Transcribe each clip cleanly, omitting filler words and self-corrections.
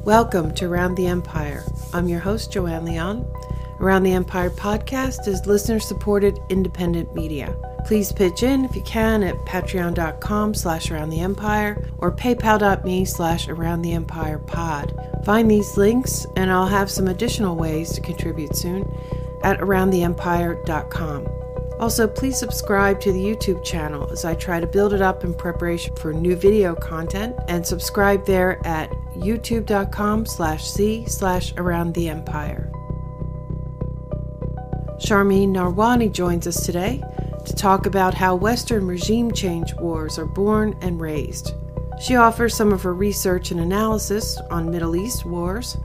Welcome to Around the Empire. I'm your host, Joanne Leon. Around the Empire podcast is listener-supported independent media. Please pitch in if you can at patreon.com/aroundtheempire or paypal.me/aroundtheempirepod. Find these links, and I'll have some additional ways to contribute soon at aroundtheempire.com. Also, please subscribe to the YouTube channel as I try to build it up in preparation for new video content, and subscribe there at youtube.com/c/aroundtheempire. Sharmine Narwani joins us today to talk about how Western regime change wars are born and raised. She offers some of her research and analysis on Middle East wars,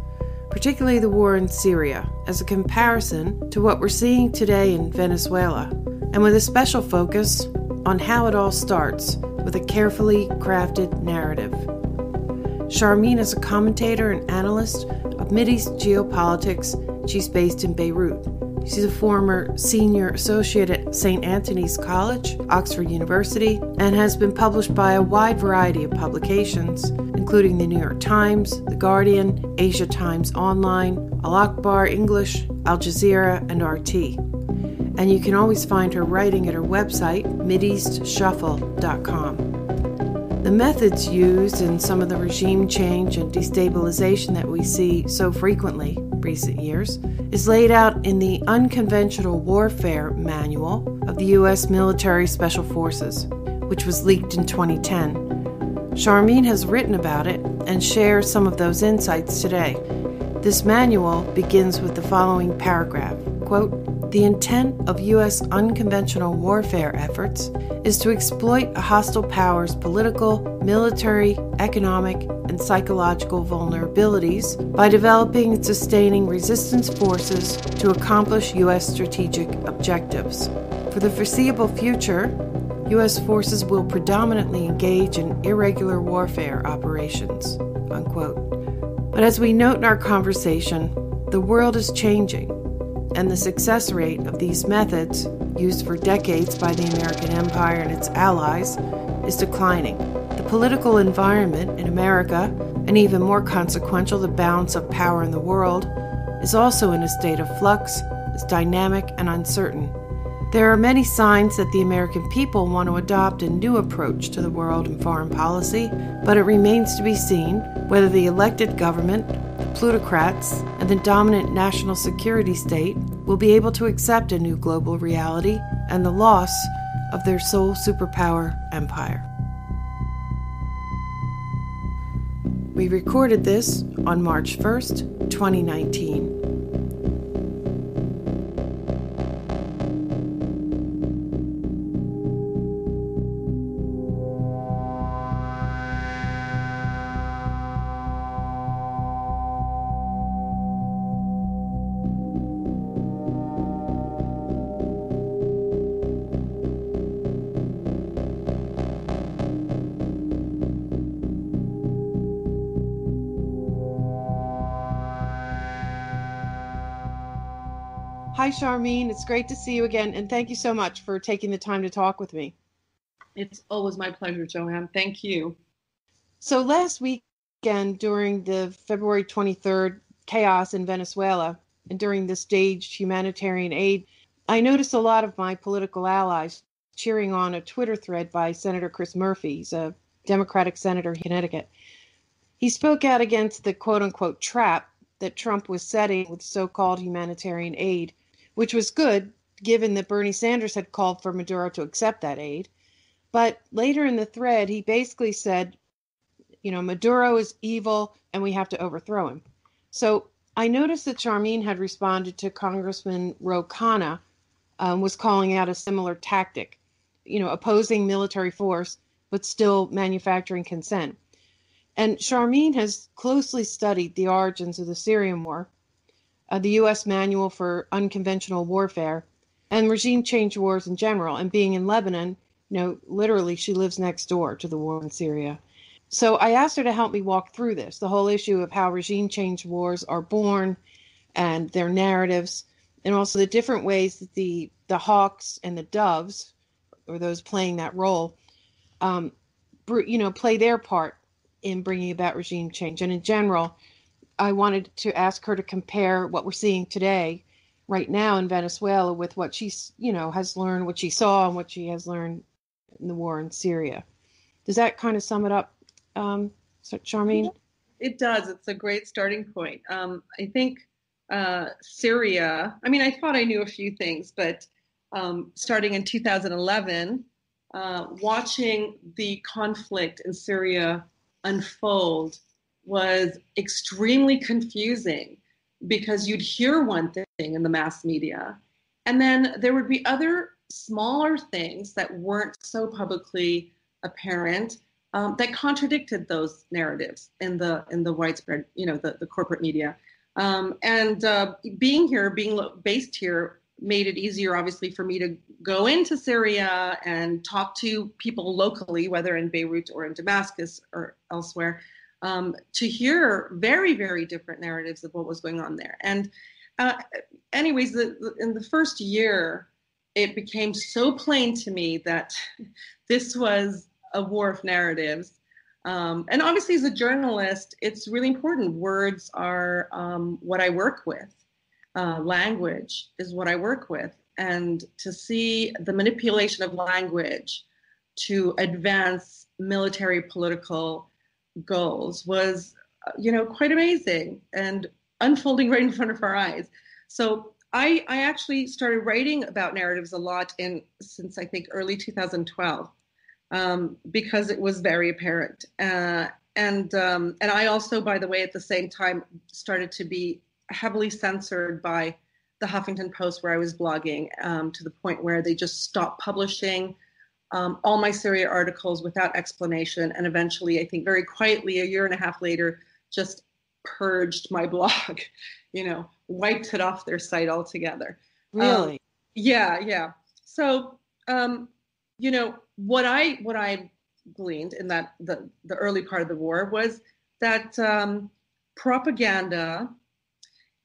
particularly the war in Syria, as a comparison to what we're seeing today in Venezuela, and with a special focus on how it all starts with a carefully crafted narrative. Sharmine is a commentator and analyst of Mideast geopolitics. She's based in Beirut. She's a former senior associate at St. Antony's College, Oxford University, and has been published by a wide variety of publications, including the New York Times, The Guardian, Asia Times Online, Al Akhbar English, Al Jazeera, and RT. And you can always find her writing at her website, MideastShuffle.com. The methods used in some of the regime change and destabilization that we see so frequently in recent years is laid out in the Unconventional Warfare Manual of the U.S. Military Special Forces, which was leaked in 2010. Sharmine has written about it and shares some of those insights today. This manual begins with the following paragraph, quote, "The intent of U.S. unconventional warfare efforts is to exploit a hostile power's political, military, economic, and psychological vulnerabilities by developing and sustaining resistance forces to accomplish U.S. strategic objectives. For the foreseeable future, U.S. forces will predominantly engage in irregular warfare operations," unquote. But as we note in our conversation, the world is changing, and the success rate of these methods, used for decades by the American empire and its allies, is declining. The political environment in America, and even more consequential, the balance of power in the world, is also in a state of flux, is dynamic and uncertain. There are many signs that the American people want to adopt a new approach to the world and foreign policy, but it remains to be seen whether the elected government, the plutocrats, and the dominant national security state will be able to accept a new global reality and the loss of their sole superpower empire. We recorded this on March 1st, 2019. Hi, Sharmine. It's great to see you again, and thank you so much for taking the time to talk with me. It's always my pleasure, Joanne. Thank you. So last weekend, during the February 23rd chaos in Venezuela, and during the staged humanitarian aid, I noticed a lot of my political allies cheering on a Twitter thread by Senator Chris Murphy. He's a Democratic senator in Connecticut. He spoke out against the quote-unquote trap that Trump was setting with so-called humanitarian aid, which was good, given that Bernie Sanders had called for Maduro to accept that aid. But later in the thread, he basically said, Maduro is evil and we have to overthrow him. So I noticed that Sharmine had responded to Congressman Ro Khanna, was calling out a similar tactic, opposing military force, but still manufacturing consent. And Sharmine has closely studied the origins of the Syrian war, the U.S. Manual for Unconventional Warfare, and regime change wars in general. And being in Lebanon, literally she lives next door to the war in Syria. So I asked her to help me walk through this, the whole issue of how regime change wars are born and their narratives, and also the different ways that the hawks and the doves, or those playing that role, play their part in bringing about regime change. And in general, I wanted to ask her to compare what we're seeing today, right now in Venezuela, with what she's, has learned, what she saw, and what she has learned in the war in Syria. Does that kind of sum it up, Sharmine? It does. It's a great starting point. I think Syria, I mean, I thought I knew a few things, but starting in 2011, watching the conflict in Syria unfold was extremely confusing because you'd hear one thing in the mass media, and then there would be other smaller things that weren't so publicly apparent that contradicted those narratives in the widespread, the corporate media. Being based here made it easier, obviously, for me to go into Syria and talk to people locally, whether in Beirut or in Damascus or elsewhere, to hear very, very different narratives of what was going on there. And anyways, in the first year, it became so plain to me that this was a war of narratives. And obviously, as a journalist, it's really important. Words are what I work with. Language is what I work with. And to see the manipulation of language to advance military political goals was, quite amazing and unfolding right in front of our eyes. So I actually started writing about narratives a lot since I think early 2012. Because it was very apparent. And I also, by the way, at the same time, started to be heavily censored by the Huffington Post, where I was blogging, to the point where they just stopped publishing all my Syria articles without explanation. And eventually, I think very quietly, a year and a half later, just purged my blog, wiped it off their site altogether. Really? Yeah. So, what I gleaned in that the early part of the war was that propaganda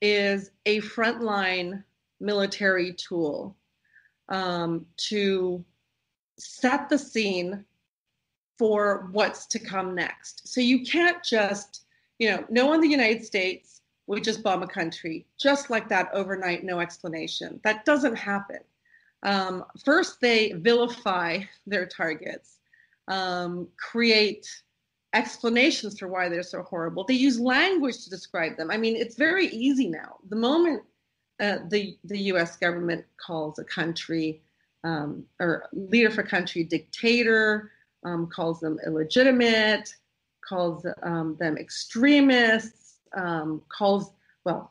is a frontline military tool to set the scene for what's to come next. So you can't just, no one in the United States would just bomb a country just like that overnight, no explanation. That doesn't happen. First, they vilify their targets, create explanations for why they're so horrible. They use language to describe them. I mean, it's very easy now. The moment the U.S. government calls a country or leader for a country dictator, calls them illegitimate, calls them extremists,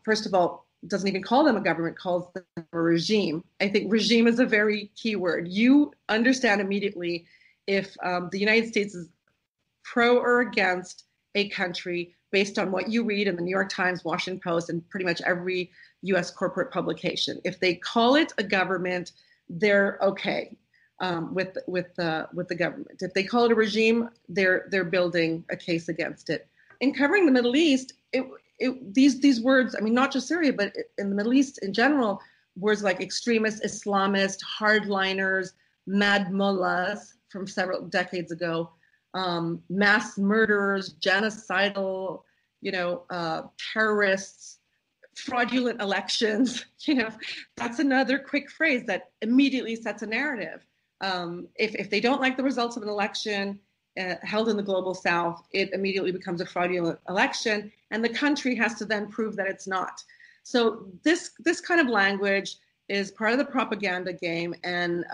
first of all, doesn't even call them a government, calls them a regime. I think regime is a very key word. You understand immediately if the United States is pro or against a country based on what you read in the New York Times, Washington Post, and pretty much every U.S. corporate publication. If they call it a government, they're okay with the government. If they call it a regime, they're building a case against it. In covering the Middle East, these words, I mean, not just Syria, but in the Middle East in general, words like extremist, Islamist, hardliners, mad mullahs from several decades ago, mass murderers, genocidal, terrorists, fraudulent elections, that's another quick phrase that immediately sets a narrative. If they don't like the results of an election held in the global south, it immediately becomes a fraudulent election, and the country has to then prove that it's not. So this kind of language is part of the propaganda game and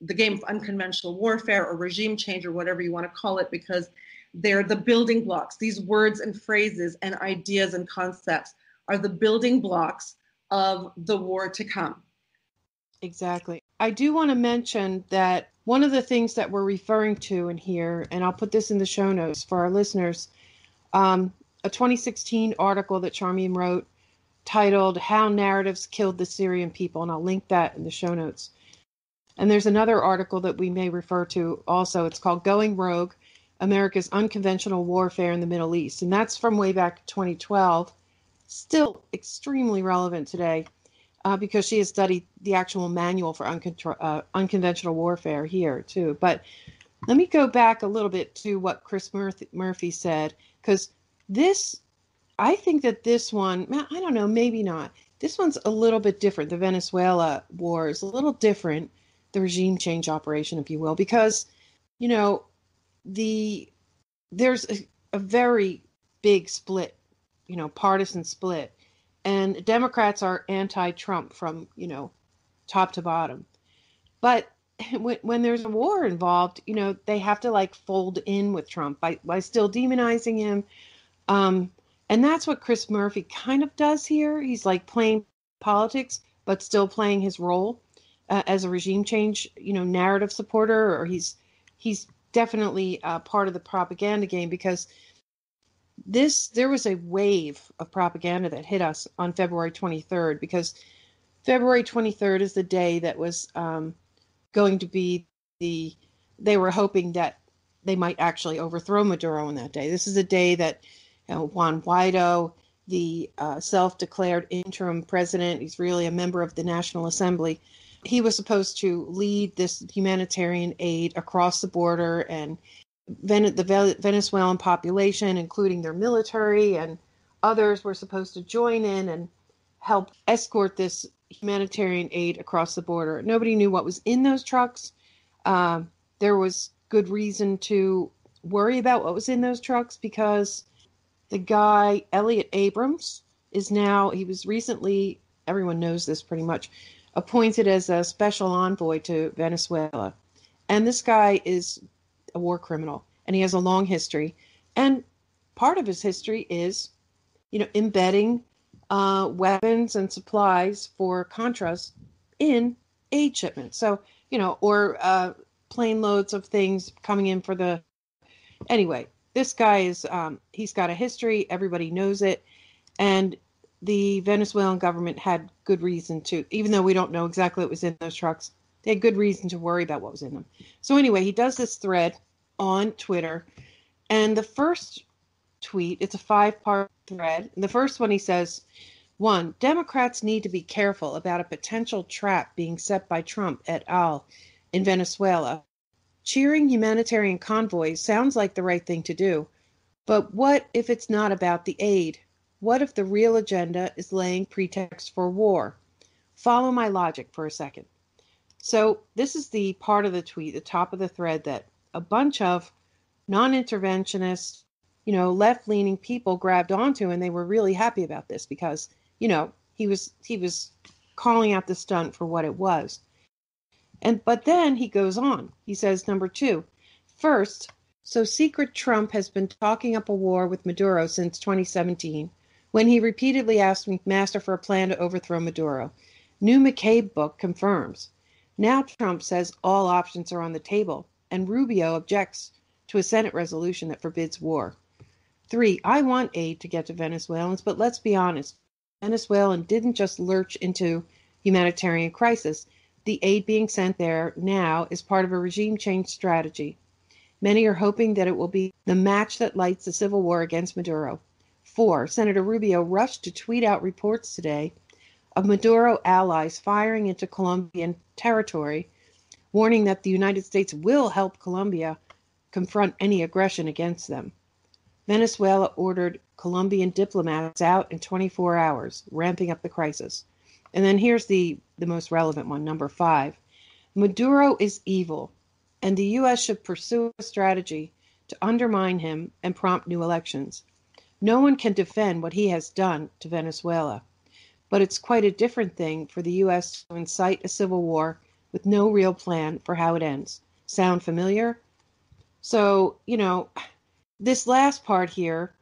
the game of unconventional warfare or regime change or whatever you want to call it, because they're the building blocks. These words and phrases and ideas and concepts are the building blocks of the war to come. Exactly. I do want to mention that one of the things that we're referring to in here, and I'll put this in the show notes for our listeners, a 2016 article that Sharmine wrote titled "How Narratives Killed the Syrian People," and I'll link that in the show notes. And there's another article that we may refer to also. It's called "Going Rogue, America's Unconventional Warfare in the Middle East." And that's from way back 2012, still extremely relevant today. Because she has studied the actual manual for unconventional warfare here, too. But let me go back a little bit to what Chris Murphy said, because this I think that this one, I don't know, maybe not. This one's a little bit different. The Venezuela war is a little different, the regime change operation, if you will, because, you know, the there's a very big split, partisan split. And Democrats are anti-Trump from, top to bottom. But when there's a war involved, they have to like fold in with Trump by still demonizing him. Um, and that's what Chris Murphy kind of does here. He's like playing politics, but still playing his role as a regime change, narrative supporter, or he's definitely part of the propaganda game because there was a wave of propaganda that hit us on February 23rd because February 23rd is the day that was going to be they were hoping that they might actually overthrow Maduro on that day. This is a day that Juan Guaido, the self-declared interim president, he's really a member of the National Assembly. He was supposed to lead this humanitarian aid across the border, and the Venezuelan population, including their military and others, were supposed to join in and help escort this humanitarian aid across the border. Nobody knew what was in those trucks. There was good reason to worry about what was in those trucks because the guy, Elliot Abrams, he was recently, everyone knows this pretty much, appointed as a special envoy to Venezuela. And this guy is a war criminal, and he has a long history. And part of his history is, embedding weapons and supplies for Contras in aid shipments. So, or plane loads of things coming in for the. Anyway, this guy is, he's got a history. Everybody knows it. And the Venezuelan government had good reason to, even though we don't know exactly what was in those trucks, they had good reason to worry about what was in them. So anyway, he does this thread on Twitter. And the first tweet, it's a 5-part thread. And the first one he says, 1, Democrats need to be careful about a potential trap being set by Trump et al. In Venezuela. Cheering humanitarian convoys sounds like the right thing to do. But what if it's not about the aid? What if the real agenda is laying pretext for war? Follow my logic for a second. So this is the part of the tweet, the top of the thread, that a bunch of non-interventionist, left-leaning people grabbed onto, and they were really happy about this because, he was calling out the stunt for what it was. But then he goes on. He says, number 2, first, so secret Trump has been talking up a war with Maduro since 2017, when he repeatedly asked McMaster for a plan to overthrow Maduro. New McCabe book confirms. Now Trump says all options are on the table, and Rubio objects to a Senate resolution that forbids war. 3, I want aid to get to Venezuelans, but let's be honest. Venezuela didn't just lurch into humanitarian crisis. The aid being sent there now is part of a regime change strategy. Many are hoping that it will be the match that lights the civil war against Maduro. 4, Senator Rubio rushed to tweet out reports today of Maduro allies firing into Colombian territory, warning that the United States will help Colombia confront any aggression against them. Venezuela ordered Colombian diplomats out in 24 hours, ramping up the crisis. And then here's the most relevant one, number 5. Maduro is evil, and the U.S. should pursue a strategy to undermine him and prompt new elections. No one can defend what he has done to Venezuela, but it's quite a different thing for the U.S. to incite a civil war with no real plan for how it ends. Sound familiar? So, this last part here,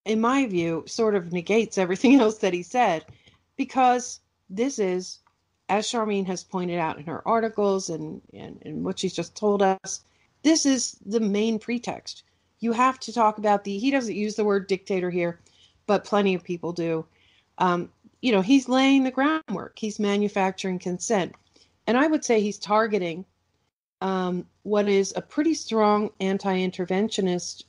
in my view, sort of negates everything else that he said, because this is, as Sharmine has pointed out in her articles and what she's just told us, this is the main pretext. You have to talk about he doesn't use the word dictator here, but plenty of people do. He's laying the groundwork. He's manufacturing consent. And I would say he's targeting what is a pretty strong anti-interventionist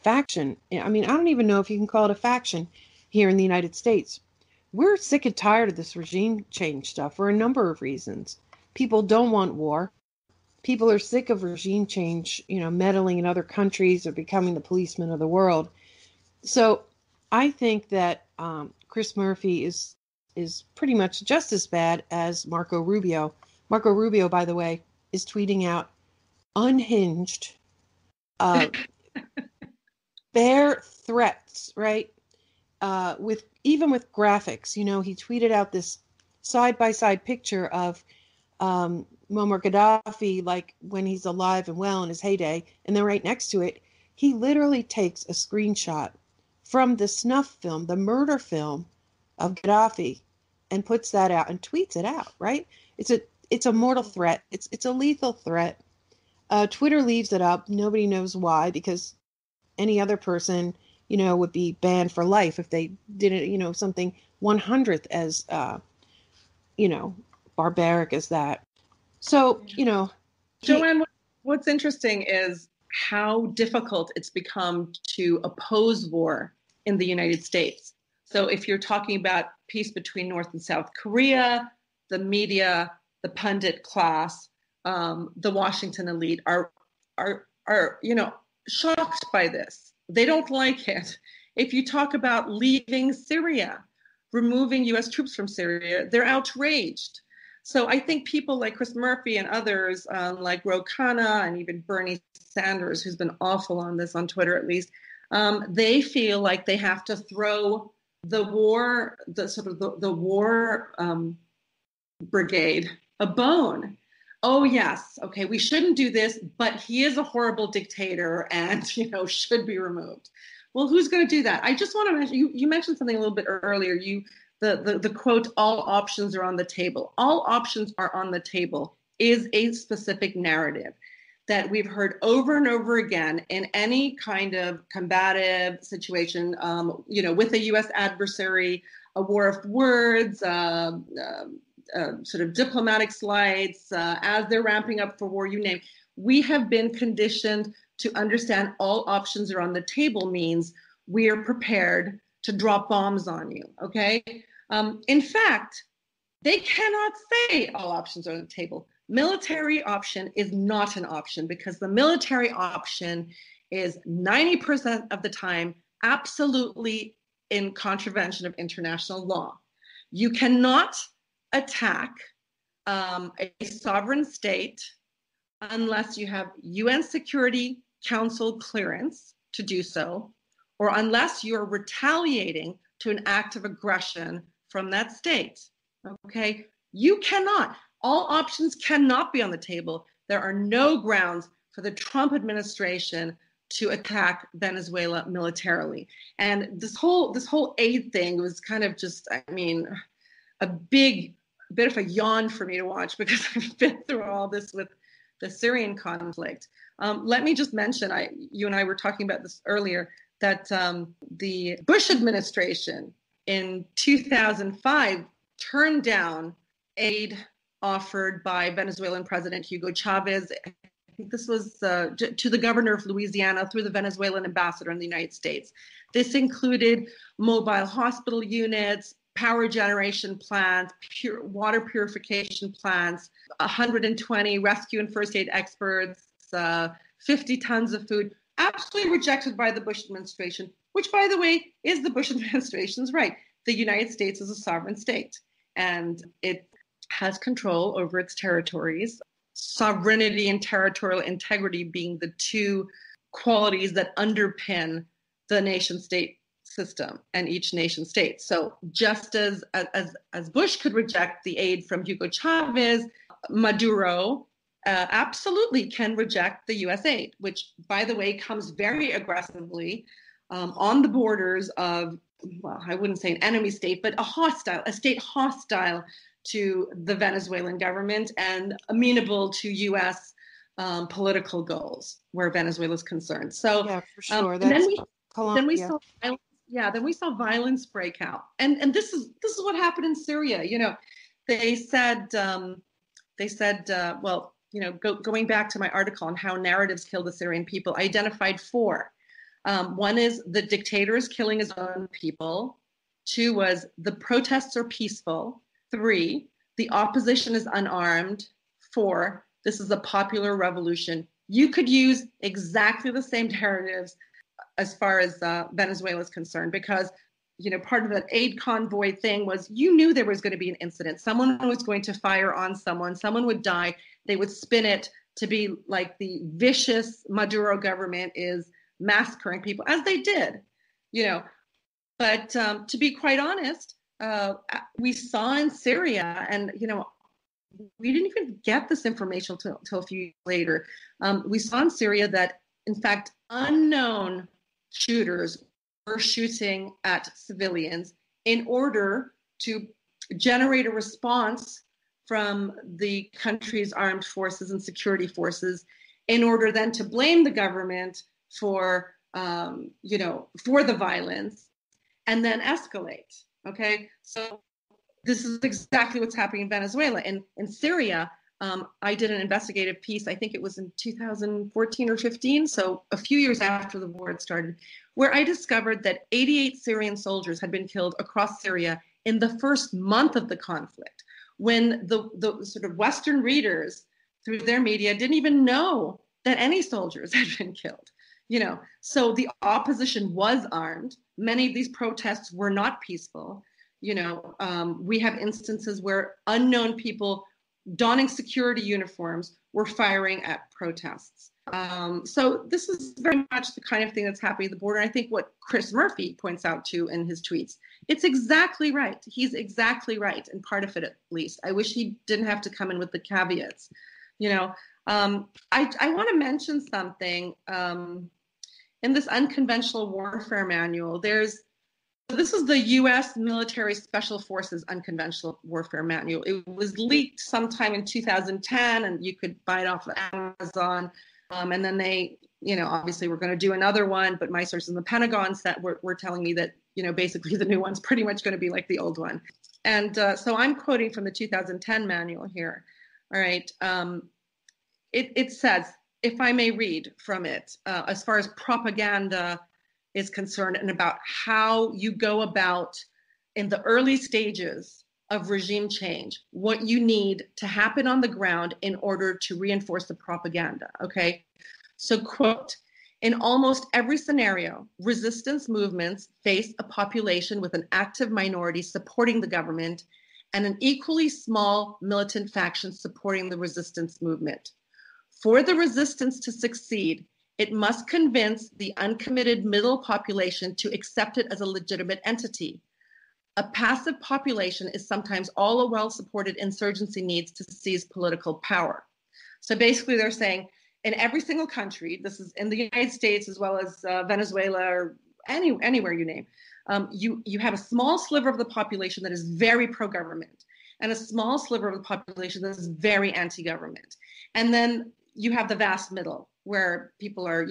faction. I mean, I don't even know if you can call it a faction here in the United States. We're sick and tired of this regime change stuff for a number of reasons. People don't want war. People are sick of regime change, meddling in other countries or becoming the policemen of the world. So I think that Chris Murphy is pretty much just as bad as Marco Rubio. Marco Rubio, by the way, is tweeting out unhinged, uh, bare threats, right? With even with graphics, he tweeted out this side by side picture of Muammar Gaddafi, like when he's alive and well in his heyday, and then right next to it, he literally takes a screenshot from the snuff film, the murder film of Gaddafi, and puts that out and tweets it out. Right? It's a mortal threat. It's a lethal threat. Twitter leaves it up. Nobody knows why, because any other person, would be banned for life if they did it, something 100th as, you know, barbaric as that. So, Joanne, what's interesting is how difficult it's become to oppose war in the United States. So if you're talking about peace between North and South Korea, the media, the pundit class, the Washington elite are shocked by this. They don't like it. If you talk about leaving Syria, removing U.S. troops from Syria, they're outraged. So I think people like Chris Murphy and others, like Ro Khanna and even Bernie Sanders, who's been awful on this on Twitter at least, they feel like they have to throw the war, the war brigade a bone. Oh yes, okay, we shouldn't do this, but he is a horrible dictator and should be removed. Well, who's going to do that? I just want to mention, you mentioned something a little bit earlier. The quote, all options are on the table. All options are on the table is a specific narrative that we've heard over and over again in any kind of combative situation, with a U.S. adversary, a war of words, sort of diplomatic slides, as they're ramping up for war, you name. We have been conditioned to understand all options are on the table means we are prepared to drop bombs on you, okay? In fact, they cannot say all options are on the table. Military option is not an option because the military option is 90% of the time absolutely in contravention of international law. You cannot attack a sovereign state unless you have UN Security Council clearance to do so, or unless you're retaliating to an act of aggression from that state. Okay? You cannot. All options cannot be on the table. There are no grounds for the Trump administration to attack Venezuela militarily. And this whole aid thing was kind of just, a bit of a yawn for me to watch because I've been through all this with the Syrian conflict. Let me just mention, you and I were talking about this earlier, that the Bush administration in 2005 turned down aid offered by Venezuelan President Hugo Chavez. I think this was to the governor of Louisiana through the Venezuelan ambassador in the United States. This included mobile hospital units, power generation plants, water purification plants, 120 rescue and first aid experts, 50 tons of food, absolutely rejected by the Bush administration, which, by the way, is the Bush administration's right. The United States is a sovereign state, and it has control over its territories, sovereignty and territorial integrity being the two qualities that underpin the nation-state system and each nation state. So just as Bush could reject the aid from Hugo Chavez, Maduro absolutely can reject the U.S. aid, which, by the way, comes very aggressively on the borders of, well, I wouldn't say an enemy state, but a state hostile to the Venezuelan government and amenable to U.S. Political goals where Venezuela is concerned. So, yeah, for sure. Then we saw violence break out, and this is what happened in Syria. They said going back to my article on how narratives kill the Syrian people, I identified four. One is the dictator is killing his own people. Two was the protests are peaceful. Three, the opposition is unarmed. Four, this is a popular revolution. You could use exactly the same narratives as far as Venezuela is concerned, because part of that aid convoy thing was you knew there was going to be an incident. Someone was going to fire on someone would die. They would spin it to be like the vicious Maduro government is massacring people, as they did, But to be quite honest, we saw in Syria, and we didn't even get this information till a few years later. We saw in Syria that, in fact, unknown shooters were shooting at civilians in order to generate a response from the country's armed forces and security forces, in order then to blame the government for the violence, and then escalate. Okay, so this is exactly what's happening in Venezuela. In Syria, I did an investigative piece, I think it was in 2014 or 15, so a few years after the war had started, where I discovered that 88 Syrian soldiers had been killed across Syria in the first month of the conflict, when the sort of Western readers, through their media, didn't even know that any soldiers had been killed. So the opposition was armed. Many of these protests were not peaceful. We have instances where unknown people donning security uniforms were firing at protests. So this is very much the kind of thing that's happening at the border. I think what Chris Murphy points out to in his tweets, it's exactly right. He's exactly right, in part of it at least. I wish he didn't have to come in with the caveats. I want to mention something. In this Unconventional Warfare manual, this is the U.S. Military Special Forces Unconventional Warfare Manual. It was leaked sometime in 2010, and you could buy it off of Amazon. And then they, obviously we're going to do another one, but my sources in the Pentagon were telling me that, basically the new one's pretty much going to be like the old one. And so I'm quoting from the 2010 manual here. All right. It says, if I may read from it, as far as propaganda is concerned, and about how you go about in the early stages of regime change, what you need to happen on the ground in order to reinforce the propaganda. Okay, so quote, in almost every scenario, resistance movements face a population with an active minority supporting the government and an equally small militant faction supporting the resistance movement. For the resistance to succeed, it must convince the uncommitted middle population to accept it as a legitimate entity. A passive population is sometimes all a well-supported insurgency needs to seize political power. So basically they're saying in every single country, this is in the United States as well as Venezuela or anywhere you name, you have a small sliver of the population that is very pro-government and a small sliver of the population that is very anti-government. And then you have the vast middle, where people are,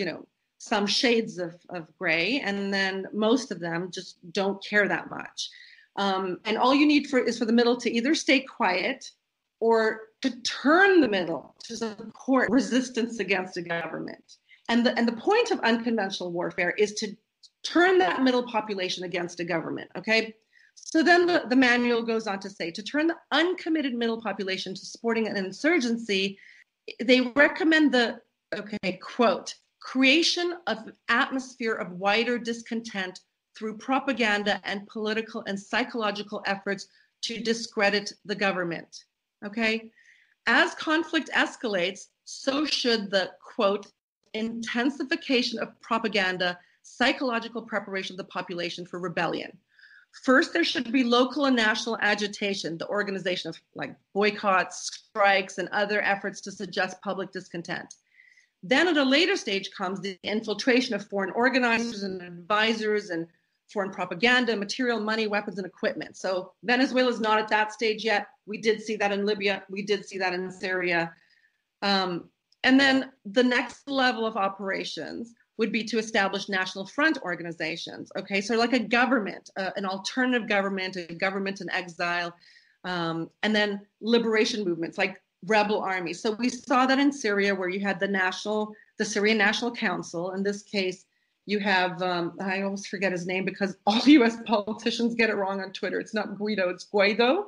some shades of gray, and then most of them just don't care that much. And all you need is for the middle to either stay quiet or to turn the middle to support resistance against a government. And the point of unconventional warfare is to turn that middle population against a government, okay? So then the manual goes on to say, to turn the uncommitted middle population to supporting an insurgency, they recommend quote, creation of an atmosphere of wider discontent through propaganda and political and psychological efforts to discredit the government, okay? As conflict escalates, so should the, quote, intensification of propaganda, psychological preparation of the population for rebellion. First, there should be local and national agitation, the organization of like boycotts, strikes, and other efforts to suggest public discontent. Then at a later stage comes the infiltration of foreign organizers and advisors and foreign propaganda, material, money, weapons, and equipment. So Venezuela is not at that stage yet. We did see that in Libya. We did see that in Syria. And then the next level of operations would be to establish national front organizations. Okay, so like a government, an alternative government, a government in exile, and then liberation movements like rebel armies. So we saw that in Syria, where you had the Syrian National Council. In this case, you have, I always forget his name because all U.S. politicians get it wrong on Twitter. It's not Guido, it's Guaido.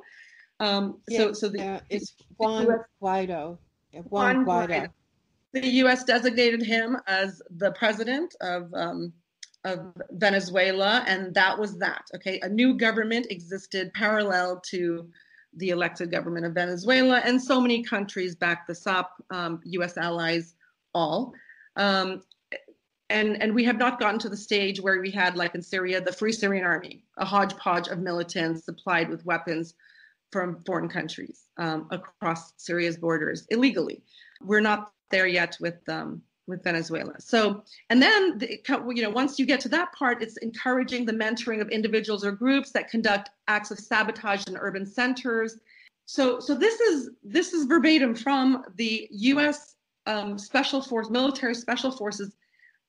It's Juan Guaido. Juan Guaido. The U.S. designated him as the president of Venezuela, and that was that. Okay, a new government existed parallel to the elected government of Venezuela, and so many countries backed this up, U.S. allies, all. And we have not gotten to the stage where we had, like in Syria, the Free Syrian Army, a hodgepodge of militants supplied with weapons from foreign countries across Syria's borders illegally. We're not there yet with Venezuela. So, and then, once you get to that part, it's encouraging the mentoring of individuals or groups that conduct acts of sabotage in urban centers. So this is verbatim from the U.S. military special forces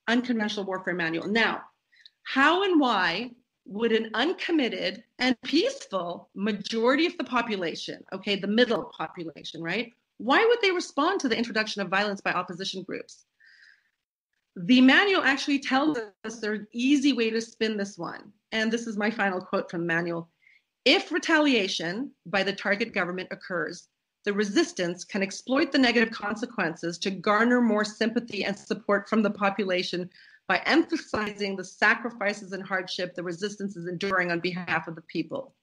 Unconventional Warfare Manual. Now, how and why would an uncommitted and peaceful majority of the population, okay, the middle population, right? Why would they respond to the introduction of violence by opposition groups? The manual actually tells us there's an easy way to spin this one. And this is my final quote from the manual. If retaliation by the target government occurs, the resistance can exploit the negative consequences to garner more sympathy and support from the population by emphasizing the sacrifices and hardship the resistance is enduring on behalf of the people.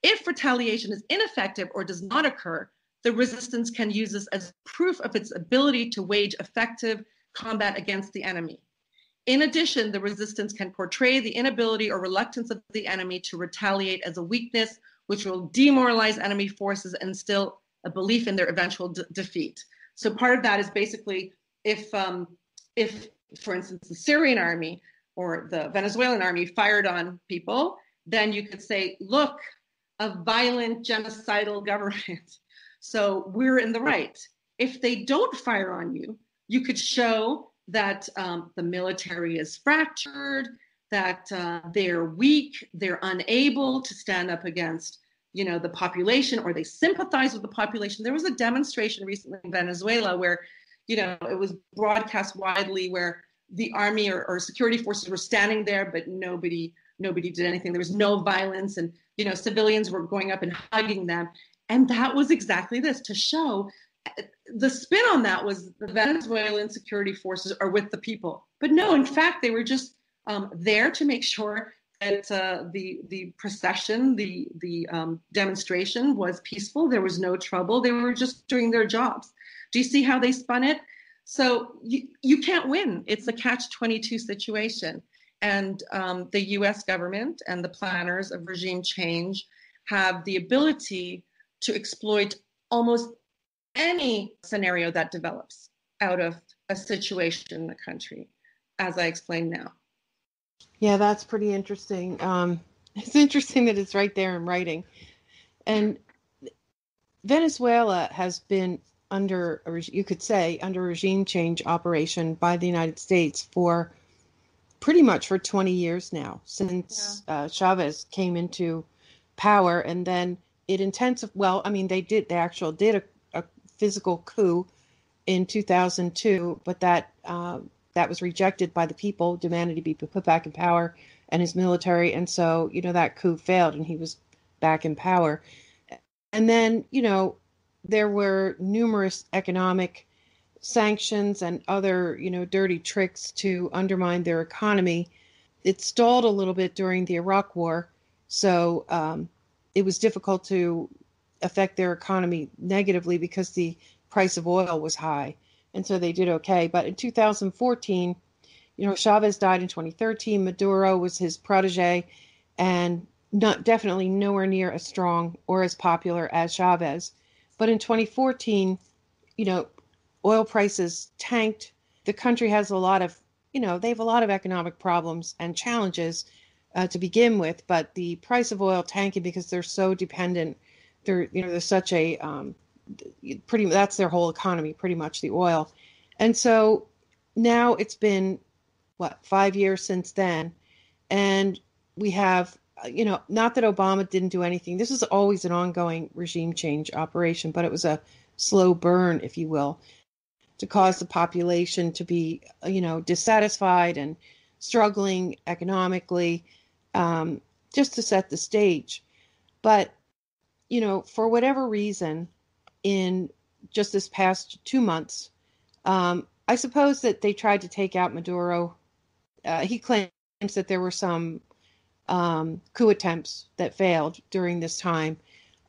If retaliation is ineffective or does not occur, the resistance can use this as proof of its ability to wage effective combat against the enemy. In addition, the resistance can portray the inability or reluctance of the enemy to retaliate as a weakness, which will demoralize enemy forces and instill a belief in their eventual defeat. So part of that is basically if, for instance, the Syrian army or the Venezuelan army fired on people, then you could say, look, a violent genocidal government. So we're in the right. If they don't fire on you, you could show that the military is fractured, that they're weak, they're unable to stand up against the population, or they sympathize with the population. There was a demonstration recently in Venezuela where, it was broadcast widely where the army or security forces were standing there, but nobody did anything. There was no violence, and, civilians were going up and hugging them. And that was exactly this, to show the spin on that was the Venezuelan security forces are with the people. But no, in fact, they were just there to make sure that the procession, the demonstration was peaceful. There was no trouble. They were just doing their jobs. Do you see how they spun it? So you can't win. It's a catch-22 situation. And the U.S. government and the planners of regime change have the ability to exploit almost any scenario that develops out of a situation in the country, as I explained now. Yeah, that's pretty interesting. It's interesting that it's right there in writing. And Venezuela has been under, you could say, under regime change operation by the United States for pretty much for 20 years now, since Chavez came into power. And then it they actually did a physical coup in 2002, but that was rejected by the people, demanded to be put back in power, and his military. And so, that coup failed and he was back in power. And then, there were numerous economic sanctions and other, dirty tricks to undermine their economy. It stalled a little bit during the Iraq War. So it was difficult to affect their economy negatively because the price of oil was high. And so they did okay. But in 2014, Chavez died in 2013. Maduro was his protege and definitely nowhere near as strong or as popular as Chavez. But in 2014, oil prices tanked. The country has a lot of, they have a lot of economic problems and challenges to begin with. But the price of oil tanking because they're so dependent. There's such a that's their whole economy, pretty much, the oil. And so now it's been 5 years since then, and we have not that Obama didn't do anything. This is always an ongoing regime change operation, but it was a slow burn, if you will, to cause the population to be dissatisfied and struggling economically, just to set the stage. But for whatever reason, in just this past 2 months, I suppose that they tried to take out Maduro. He claims that there were some coup attempts that failed during this time.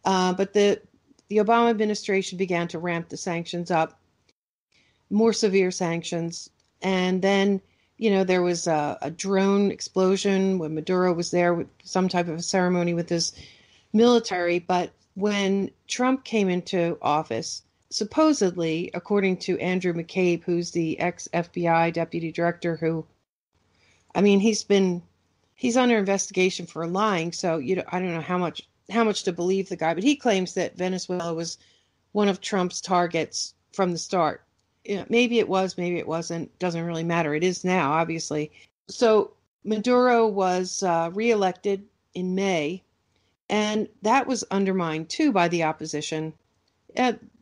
But the Obama administration began to ramp the sanctions up, more severe sanctions. And then, there was a drone explosion when Maduro was there with some type of a ceremony with his military. But when Trump came into office, supposedly, according to Andrew McCabe, who's the ex-FBI deputy director, he's under investigation for lying. So I don't know how much to believe the guy, but he claims that Venezuela was one of Trump's targets from the start. Maybe it was, maybe it wasn't. Doesn't really matter. It is now, obviously. So Maduro was reelected in May, and that was undermined too by the opposition.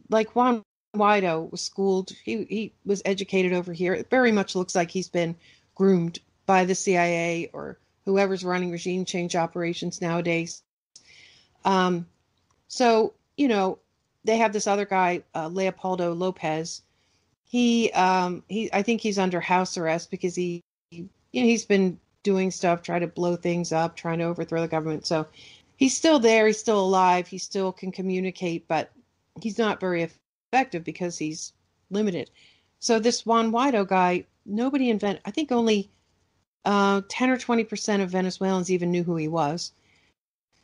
Like Juan Guaido was schooled. He was educated over here. It very much looks like he's been groomed by the CIA or whoever's running regime change operations nowadays. So, they have this other guy, Leopoldo Lopez. I think he's under house arrest because he's been doing stuff, trying to blow things up, trying to overthrow the government. So he's still there. He's still alive. He still can communicate, but he's not very effective because he's limited. So this Juan Guaido guy, I think only 10 or 20% of Venezuelans even knew who he was.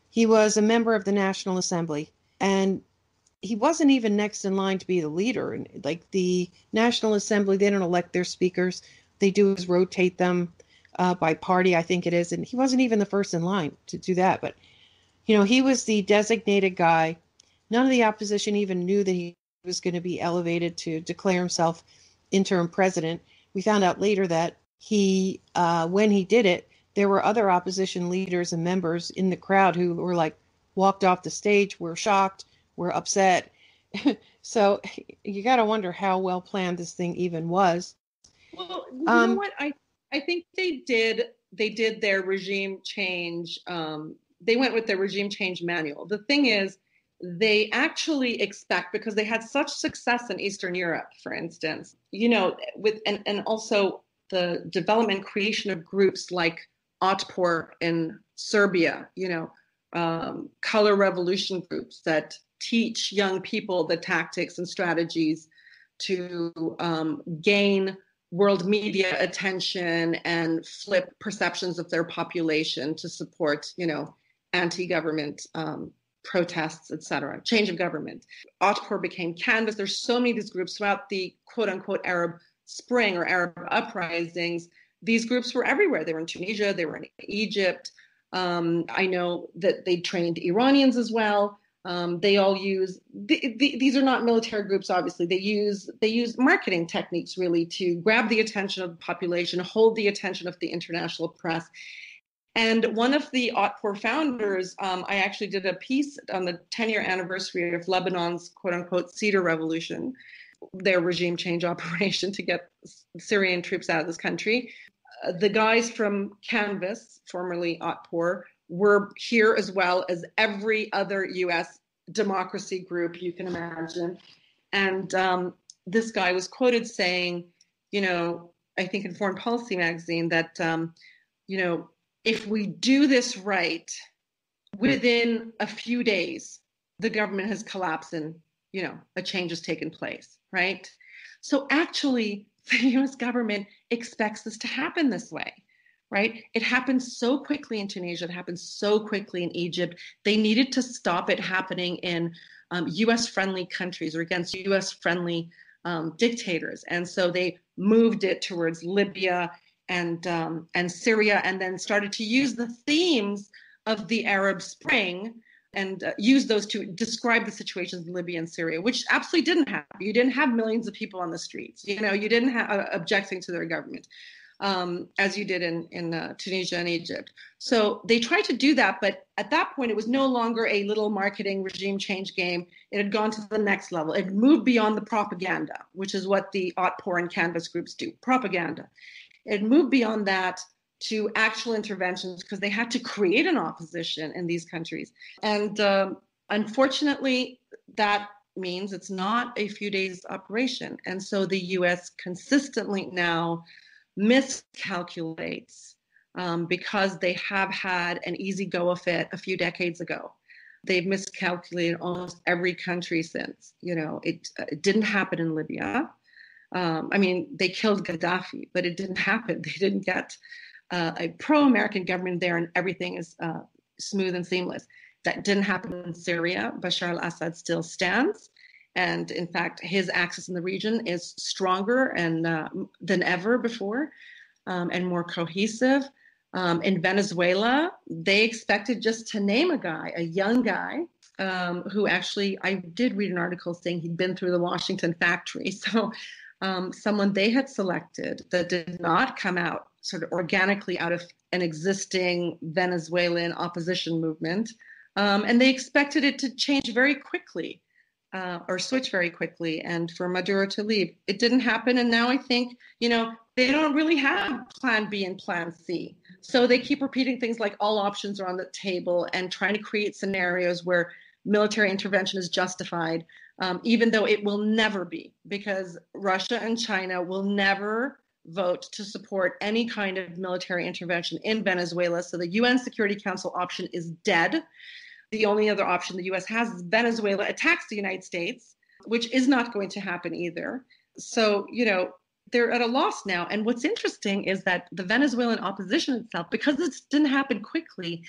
He was a member of the National Assembly, and he wasn't even next in line to be the leader. And like the National Assembly, they don't elect their speakers. They do is rotate them by party, I think it is. And he wasn't even the first in line to do that. But, he was the designated guy. None of the opposition even knew that he was going to be elevated to declare himself interim president. We found out later that when he did it, there were other opposition leaders and members in the crowd who were walked off the stage, were shocked, were upset. So you got to wonder how well planned this thing even was. Well, you know what? I think they did their regime change. They went with their regime change manual. The thing is, they actually expect, because they had such success in Eastern Europe, for instance, and also the development creation of groups like Otpor in Serbia, color revolution groups that teach young people the tactics and strategies to gain world media attention and flip perceptions of their population to support, anti-government protests, etc., change of government. Otpor became Canvas. There's so many of these groups throughout the quote-unquote Arab Spring or Arab uprisings. These groups were everywhere. They were in Tunisia. They were in Egypt. I know that they trained Iranians as well. They all use these are not military groups. Obviously, they use marketing techniques really to grab the attention of the population, hold the attention of the international press. And one of the Otpor founders, I actually did a piece on the 10-year anniversary of Lebanon's quote-unquote Cedar Revolution, their regime change operation to get Syrian troops out of this country. The guys from Canvas, formerly Otpor, were here as well as every other U.S. democracy group you can imagine. And this guy was quoted saying, I think in Foreign Policy magazine that, if we do this right, within a few days, the government has collapsed and, a change has taken place, right? So actually, the U.S. government expects this to happen this way, right? It happened so quickly in Tunisia. It happened so quickly in Egypt. They needed to stop it happening in U.S.-friendly countries or against U.S.-friendly dictators. And so they moved it towards Libya and Syria, and then started to use the themes of the Arab Spring and use those to describe the situations in Libya and Syria, which absolutely didn't happen. You didn't have millions of people on the streets. You didn't have objecting to their government as you did in Tunisia and Egypt. So they tried to do that, but at that point, it was no longer a little marketing regime change game. It had gone to the next level. It moved beyond the propaganda, which is what the Otpor and Canvas groups do, propaganda. It moved beyond that to actual interventions because they had to create an opposition in these countries. And unfortunately, that means it's not a few days operation. And so the U.S. consistently now miscalculates because they have had an easy go of it a few decades ago. They've miscalculated almost every country since. It didn't happen in Libya. They killed Gaddafi, but it didn't happen. They didn't get a pro-American government there and everything is smooth and seamless. That didn't happen in Syria. Bashar al-Assad still stands. And in fact, his axis in the region is stronger than ever before and more cohesive. In Venezuela, they expected, just to name a young guy, who actually, I did read an article saying he'd been through the Washington factory. So someone they had selected that did not come out sort of organically out of an existing Venezuelan opposition movement. And they expected it to change very quickly or switch very quickly and for Maduro to leave. It didn't happen. And now I think, they don't really have plan B and plan C. So they keep repeating things like all options are on the table and trying to create scenarios where military intervention is justified, even though it will never be, because Russia and China will never vote to support any kind of military intervention in Venezuela. So the UN Security Council option is dead. The only other option the US has is Venezuela attacks the United States, which is not going to happen either. So, they're at a loss now. And what's interesting is that the Venezuelan opposition itself, because it didn't happen quickly,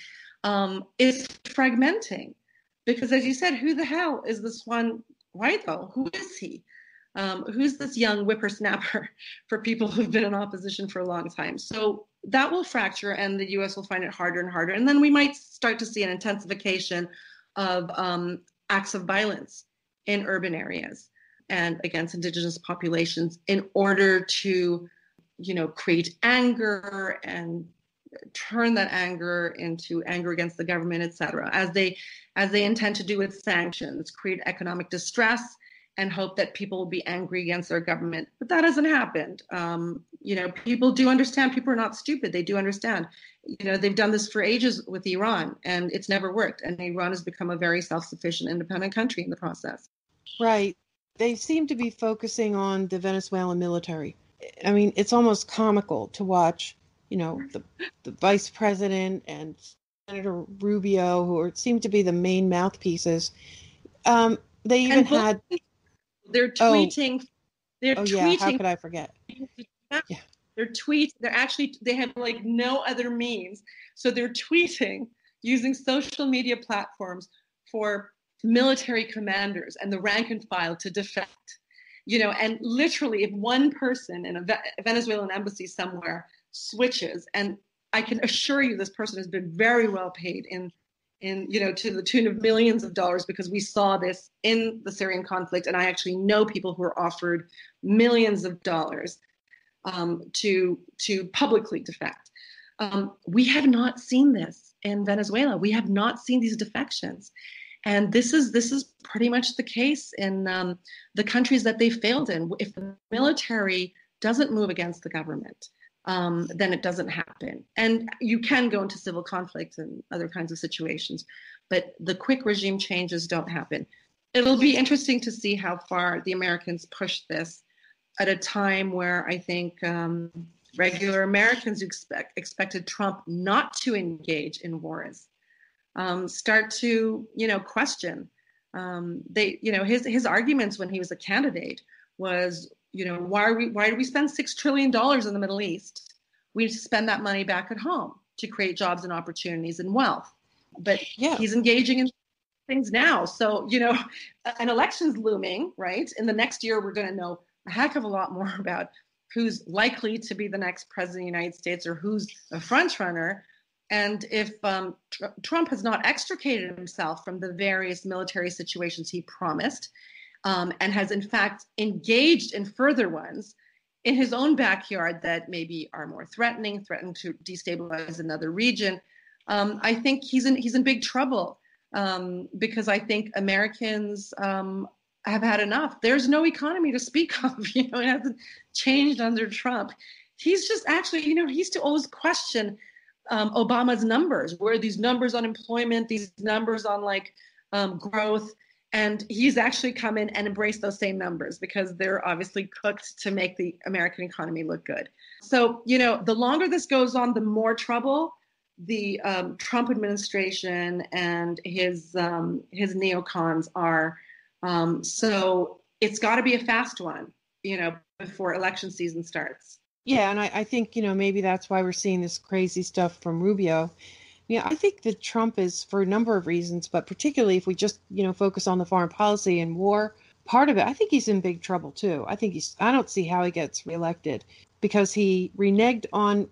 is fragmenting. Because as you said, who the hell is this one Guaido? Who is he? Who's this young whippersnapper for people who've been in opposition for a long time? So that will fracture and the US will find it harder and harder. And then we might start to see an intensification of acts of violence in urban areas and against indigenous populations in order to, create anger and turn that anger into anger against the government, et cetera, as they intend to do with sanctions, create economic distress and hope that people will be angry against their government. But that hasn't happened. People do understand. People are not stupid. They do understand. They've done this for ages with Iran and it's never worked. And Iran has become a very self-sufficient, independent country in the process. Right. They seem to be focusing on the Venezuelan military. I mean, it's almost comical to watch, the vice president and Senator Rubio, who seem to be the main mouthpieces. They even had... They're tweeting. Yeah, how could I forget? Yeah. They have like no other means. So they're tweeting using social media platforms for military commanders and the rank and file to defect, and literally if one person in a Venezuelan embassy somewhere switches, and I can assure you this person has been very well paid in to the tune of millions of dollars, because we saw this in the Syrian conflict. And I actually know people who were offered millions of dollars to publicly defect. We have not seen this in Venezuela. We have not seen these defections. And this is pretty much the case in the countries that they failed in. If the military doesn't move against the government, then it doesn't happen. And you can go into civil conflict and other kinds of situations, but the quick regime changes don't happen. It'll be interesting to see how far the Americans push this at a time where I think regular Americans who expected Trump not to engage in wars start to, question. His arguments when he was a candidate was, why do we spend $6 trillion in the Middle East? We need to spend that money back at home to create jobs and opportunities and wealth. But he's engaging in things now. So, an election's looming, right? In the next year, we're going to know a heck of a lot more about who's likely to be the next president of the United States or who's a front runner. And if Trump has not extricated himself from the various military situations he promised, and has in fact engaged in further ones in his own backyard that maybe are more threaten to destabilize another region, I think he's in big trouble, because I think Americans have had enough. There's no economy to speak of. It hasn't changed under Trump. He's just actually, he used to always question Obama's numbers. Where are these numbers on employment, these numbers on growth? And he's actually come in and embraced those same numbers because they're obviously cooked to make the American economy look good. So, the longer this goes on, the more trouble the Trump administration and his neocons are. So it's got to be a fast one, before election season starts. Yeah, and I think, maybe that's why we're seeing this crazy stuff from Rubio. Yeah, I think that Trump is, for a number of reasons, but particularly if we just, focus on the foreign policy and war part of it, I think he's in big trouble too. I don't see how he gets reelected because he reneged on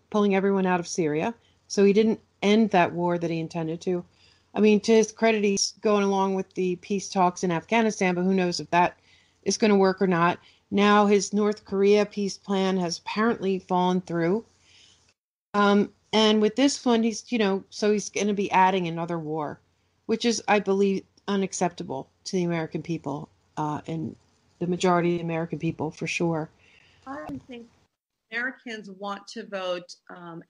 pulling everyone out of Syria. So he didn't end that war that he intended to. I mean, to his credit, he's going along with the peace talks in Afghanistan, but who knows if that is going to work or not. Now his North Korea peace plan has apparently fallen through. And with this one, he's going to be adding another war, which is, I believe, unacceptable to the American people, and the majority of the American people, for sure. I think Americans want to vote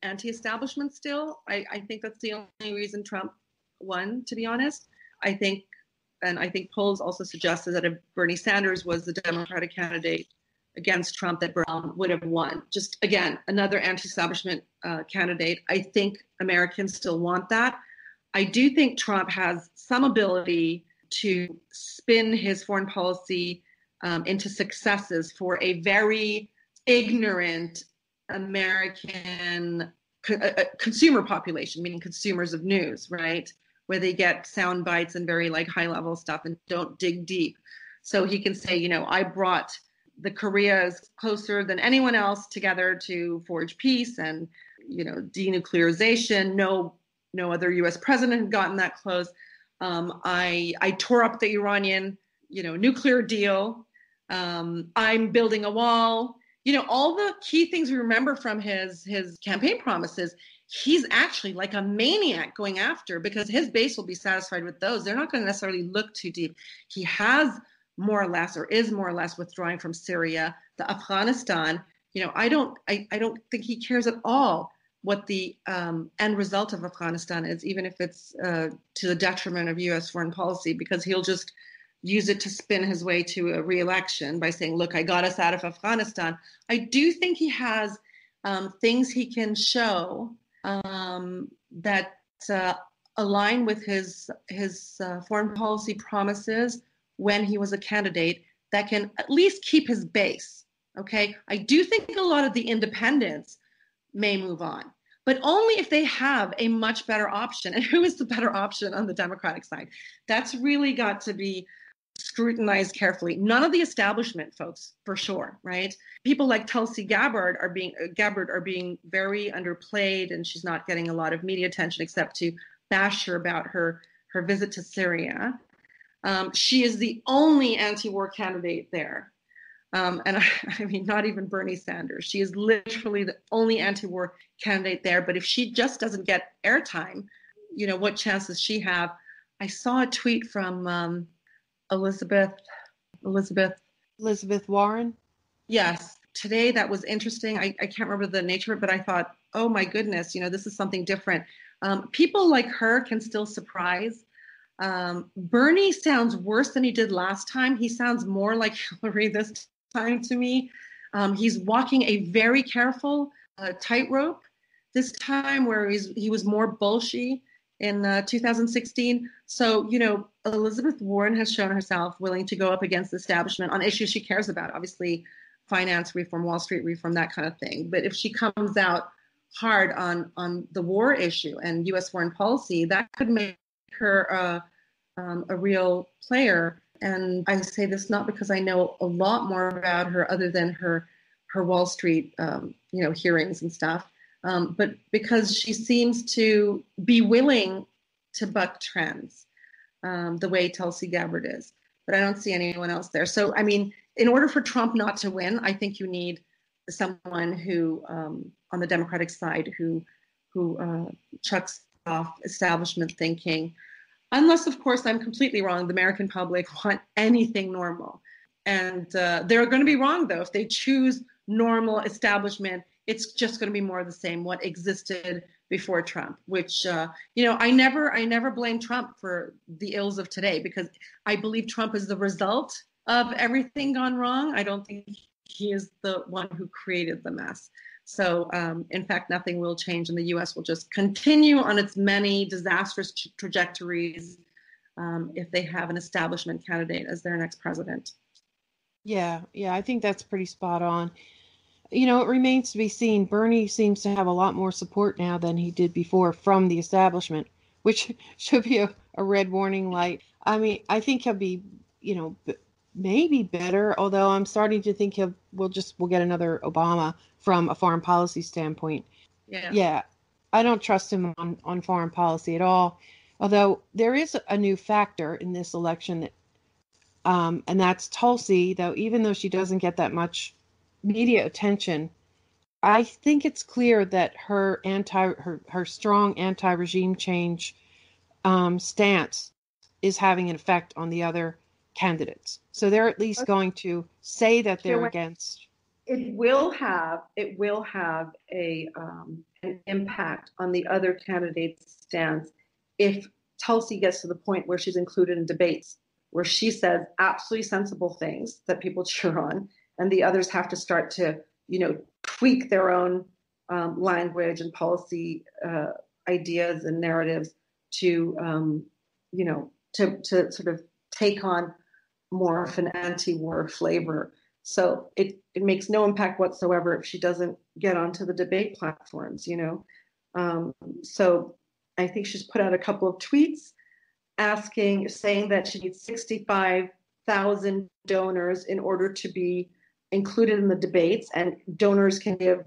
anti-establishment still. I think that's the only reason Trump won, to be honest. I think polls also suggested that if Bernie Sanders was the Democratic candidate against Trump, that Brown would have won. Just, again, another anti-establishment candidate. I think Americans still want that. I do think Trump has some ability to spin his foreign policy into successes for a very ignorant American consumer population, meaning consumers of news, right? Where they get sound bites and very high level stuff and don't dig deep. So he can say, I brought the Koreas closer than anyone else together to forge peace and, denuclearization. No other U.S. president had gotten that close. I tore up the Iranian, nuclear deal. I'm building a wall. All the key things we remember from his campaign promises, he's actually like a maniac going after, because his base will be satisfied with those. They're not going to necessarily look too deep. He has more or less, or is more or less, withdrawing from Syria, the Afghanistan. I don't think he cares at all what the end result of Afghanistan is, even if it's to the detriment of U.S. foreign policy, because he'll just use it to spin his way to a re-election by saying, look, I got us out of Afghanistan. I do think he has things he can show that align with his foreign policy promises when he was a candidate, that can at least keep his base. Okay, I do think a lot of the independents may move on, but only if they have a much better option. And who is the better option on the Democratic side? That's really got to be scrutinized carefully. None of the establishment folks, for sure, right? People like Tulsi Gabbard are being very underplayed, and she's not getting a lot of media attention except to bash her about her visit to Syria. She is the only anti-war candidate there. And I mean, not even Bernie Sanders. She is literally the only anti-war candidate there. But if she just doesn't get airtime, what chance does she have? I saw a tweet from Elizabeth Warren. Yes, today that was interesting. I can't remember the nature of it, but I thought, oh my goodness, this is something different. People like her can still surprise. Bernie sounds worse than he did last time. He sounds more like Hillary this time to me. He's walking a very careful tightrope this time, where he was more bullshy in 2016. So, Elizabeth Warren has shown herself willing to go up against the establishment on issues she cares about, obviously finance reform, Wall Street reform, that kind of thing. But if she comes out hard on the war issue and U.S. foreign policy, that could make her a real player. And I say this not because I know a lot more about her other than her Wall Street, hearings and stuff, but because she seems to be willing to buck trends the way Tulsi Gabbard is. But I don't see anyone else there. So, I mean, in order for Trump not to win, I think you need someone who, on the Democratic side, who chucks off establishment thinking. Unless, of course, I'm completely wrong. The American public want anything normal. And they're going to be wrong, though. If they choose normal establishment, it's just going to be more of the same, what existed before Trump, which, I never blame Trump for the ills of today, because I believe Trump is the result of everything gone wrong. I don't think he is the one who created the mess. So, in fact, nothing will change, and the U.S. will just continue on its many disastrous trajectories if they have an establishment candidate as their next president. Yeah, I think that's pretty spot on. It remains to be seen. Bernie seems to have a lot more support now than he did before from the establishment, which should be a red warning light. I mean, I think he'll be, maybe better, although I'm starting to think we'll get another Obama from a foreign policy standpoint. Yeah, I don't trust him on foreign policy at all. Although there is a new factor in this election that, and that's Tulsi, even though she doesn't get that much media attention, I think it's clear that her strong anti-regime change stance is having an effect on the other candidates. So they're at least going to say that they're against. It will have an impact on the other candidates' stance if Tulsi gets to the point where she's included in debates where she says absolutely sensible things that people cheer on, and the others have to start to, tweak their own language and policy ideas and narratives to, to sort of take on more of an anti-war flavor. So it makes no impact whatsoever if she doesn't get onto the debate platforms, So I think she's put out a couple of tweets saying that she needs 65,000 donors in order to be included in the debates, and donors can give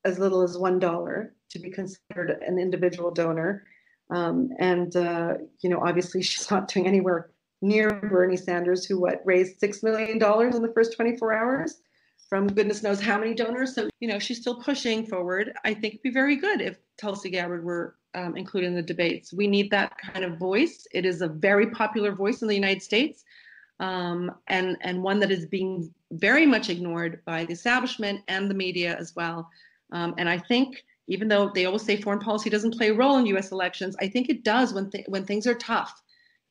as little as $1 to be considered an individual donor. Obviously she's not doing anywhere near Bernie Sanders, who raised $6 million in the first 24 hours from goodness knows how many donors. So, she's still pushing forward. I think it'd be very good if Tulsi Gabbard were included in the debates. We need that kind of voice. It is a very popular voice in the United States, and one that is being very much ignored by the establishment and the media as well. And I think, even though they always say foreign policy doesn't play a role in U.S. elections, I think it does when things are tough.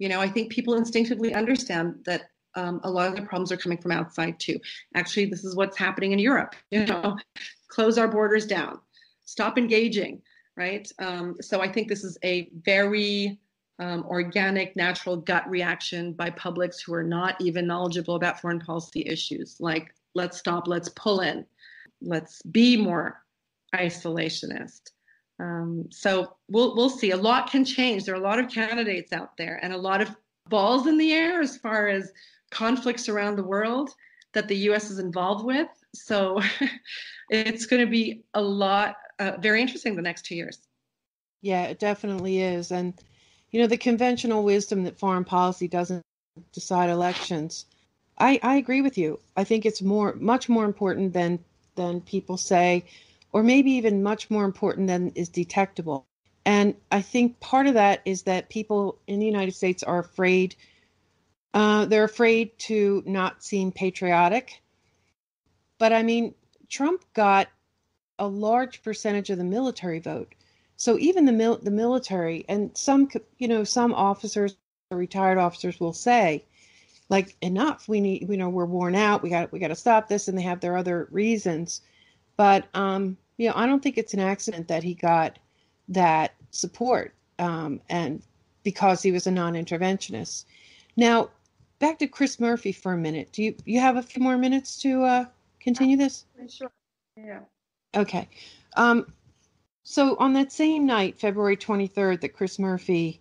I think people instinctively understand that a lot of the problems are coming from outside too. Actually, this is what's happening in Europe. Close our borders down, stop engaging, right? So I think this is a very organic, natural gut reaction by publics who are not even knowledgeable about foreign policy issues. Like, let's stop, let's pull in, let's be more isolationist. So we'll see. A lot can change. There are a lot of candidates out there and a lot of balls in the air as far as conflicts around the world that the U.S. is involved with. So it's going to be a lot, very interesting the next 2 years. Yeah, it definitely is. And, the conventional wisdom that foreign policy doesn't decide elections, I agree with you. I think it's much more important than people say, or maybe even much more important than is detectable. And I think part of that is that people in the United States are afraid. They're afraid to not seem patriotic. But I mean, Trump got a large percentage of the military vote. So even the military and some officers or retired officers will say, like, enough. We need, we're worn out. We got to stop this. And they have their other reasons. But, I don't think it's an accident that he got that support, and because he was a non-interventionist. Now, back to Chris Murphy for a minute. Do you have a few more minutes to continue this? Sure. Yeah. Okay. So on that same night, February 23rd, that Chris Murphy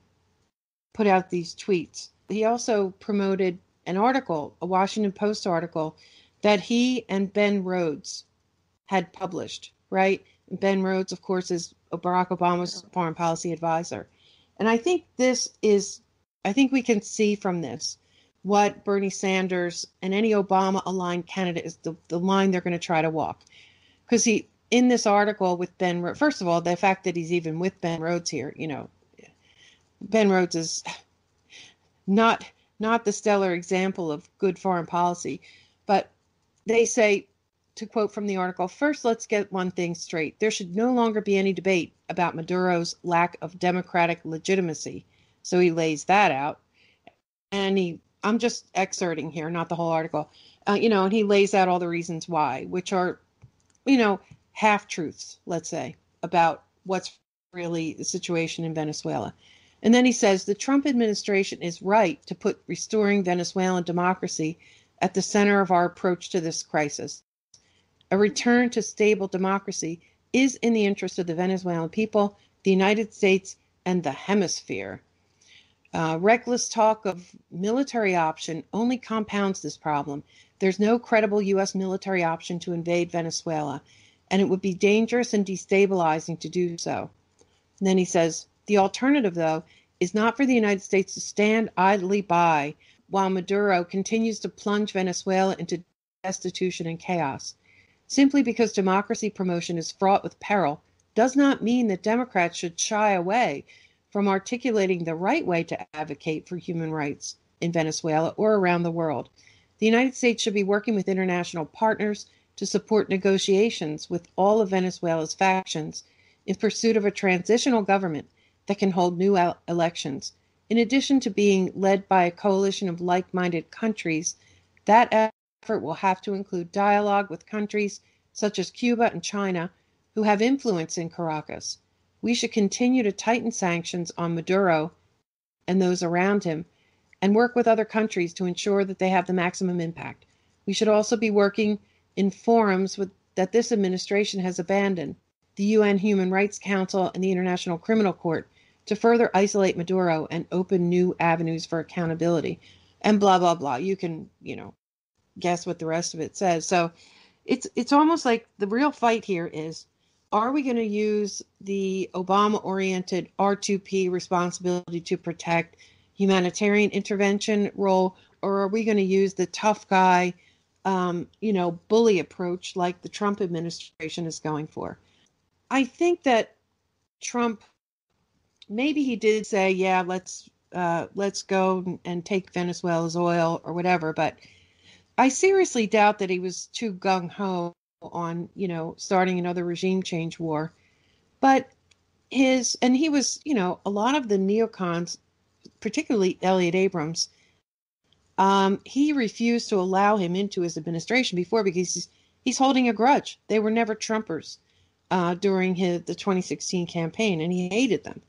put out these tweets, he also promoted an article, a Washington Post article, that he and Ben Rhodes had published, right? Ben Rhodes, of course, is Barack Obama's foreign policy advisor. And I think we can see from this what Bernie Sanders and any Obama-aligned candidate is the line they're going to try to walk. Because in this article with Ben Rhodes, first of all, the fact that he's even with Ben Rhodes here, Ben Rhodes is not the stellar example of good foreign policy. But they say, to quote from the article, first, let's get one thing straight. There should no longer be any debate about Maduro's lack of democratic legitimacy. So he lays that out. And I'm just excerpting here, not the whole article, and he lays out all the reasons why, which are, half truths, let's say, about what's really the situation in Venezuela. And then he says the Trump administration is right to put restoring Venezuelan democracy at the center of our approach to this crisis. A return to stable democracy is in the interest of the Venezuelan people, the United States, and the hemisphere. Reckless talk of military option only compounds this problem. There's no credible U.S. military option to invade Venezuela, and it would be dangerous and destabilizing to do so. And then he says, the alternative, though, is not for the United States to stand idly by while Maduro continues to plunge Venezuela into destitution and chaos. Simply because democracy promotion is fraught with peril does not mean that Democrats should shy away from articulating the right way to advocate for human rights in Venezuela or around the world. The United States should be working with international partners to support negotiations with all of Venezuela's factions in pursuit of a transitional government that can hold new elections. In addition to being led by a coalition of like-minded countries, that effort will have to include dialogue with countries such as Cuba and China who have influence in Caracas. We should continue to tighten sanctions on Maduro and those around him and work with other countries to ensure that they have the maximum impact. We should also be working in forums that this administration has abandoned, the UN Human Rights Council and the International Criminal Court, to further isolate Maduro and open new avenues for accountability. And blah, blah, blah. You can, guess what the rest of it says. So it's almost like the real fight here is, are we going to use the Obama-oriented R2P responsibility to protect humanitarian intervention role, or are we going to use the tough guy, bully approach like the Trump administration is going for? I think that Trump, maybe he did say, yeah, let's go and take Venezuela's oil or whatever, but I seriously doubt that he was too gung-ho on, starting another regime change war. But he was, a lot of the neocons, particularly Elliot Abrams, he refused to allow him into his administration before because he's holding a grudge. They were never Trumpers during the 2016 campaign, and he hated them.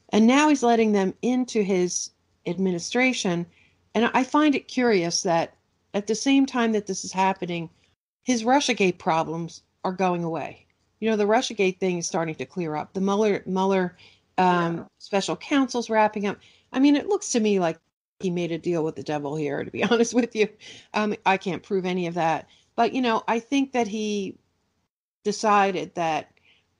And now he's letting them into his administration. And I find it curious that at the same time that this is happening, his Russiagate problems are going away. The Russiagate thing is starting to clear up. The Mueller special counsel's wrapping up. I mean, it looks to me like he made a deal with the devil here, to be honest with you. I can't prove any of that. But, I think that he decided that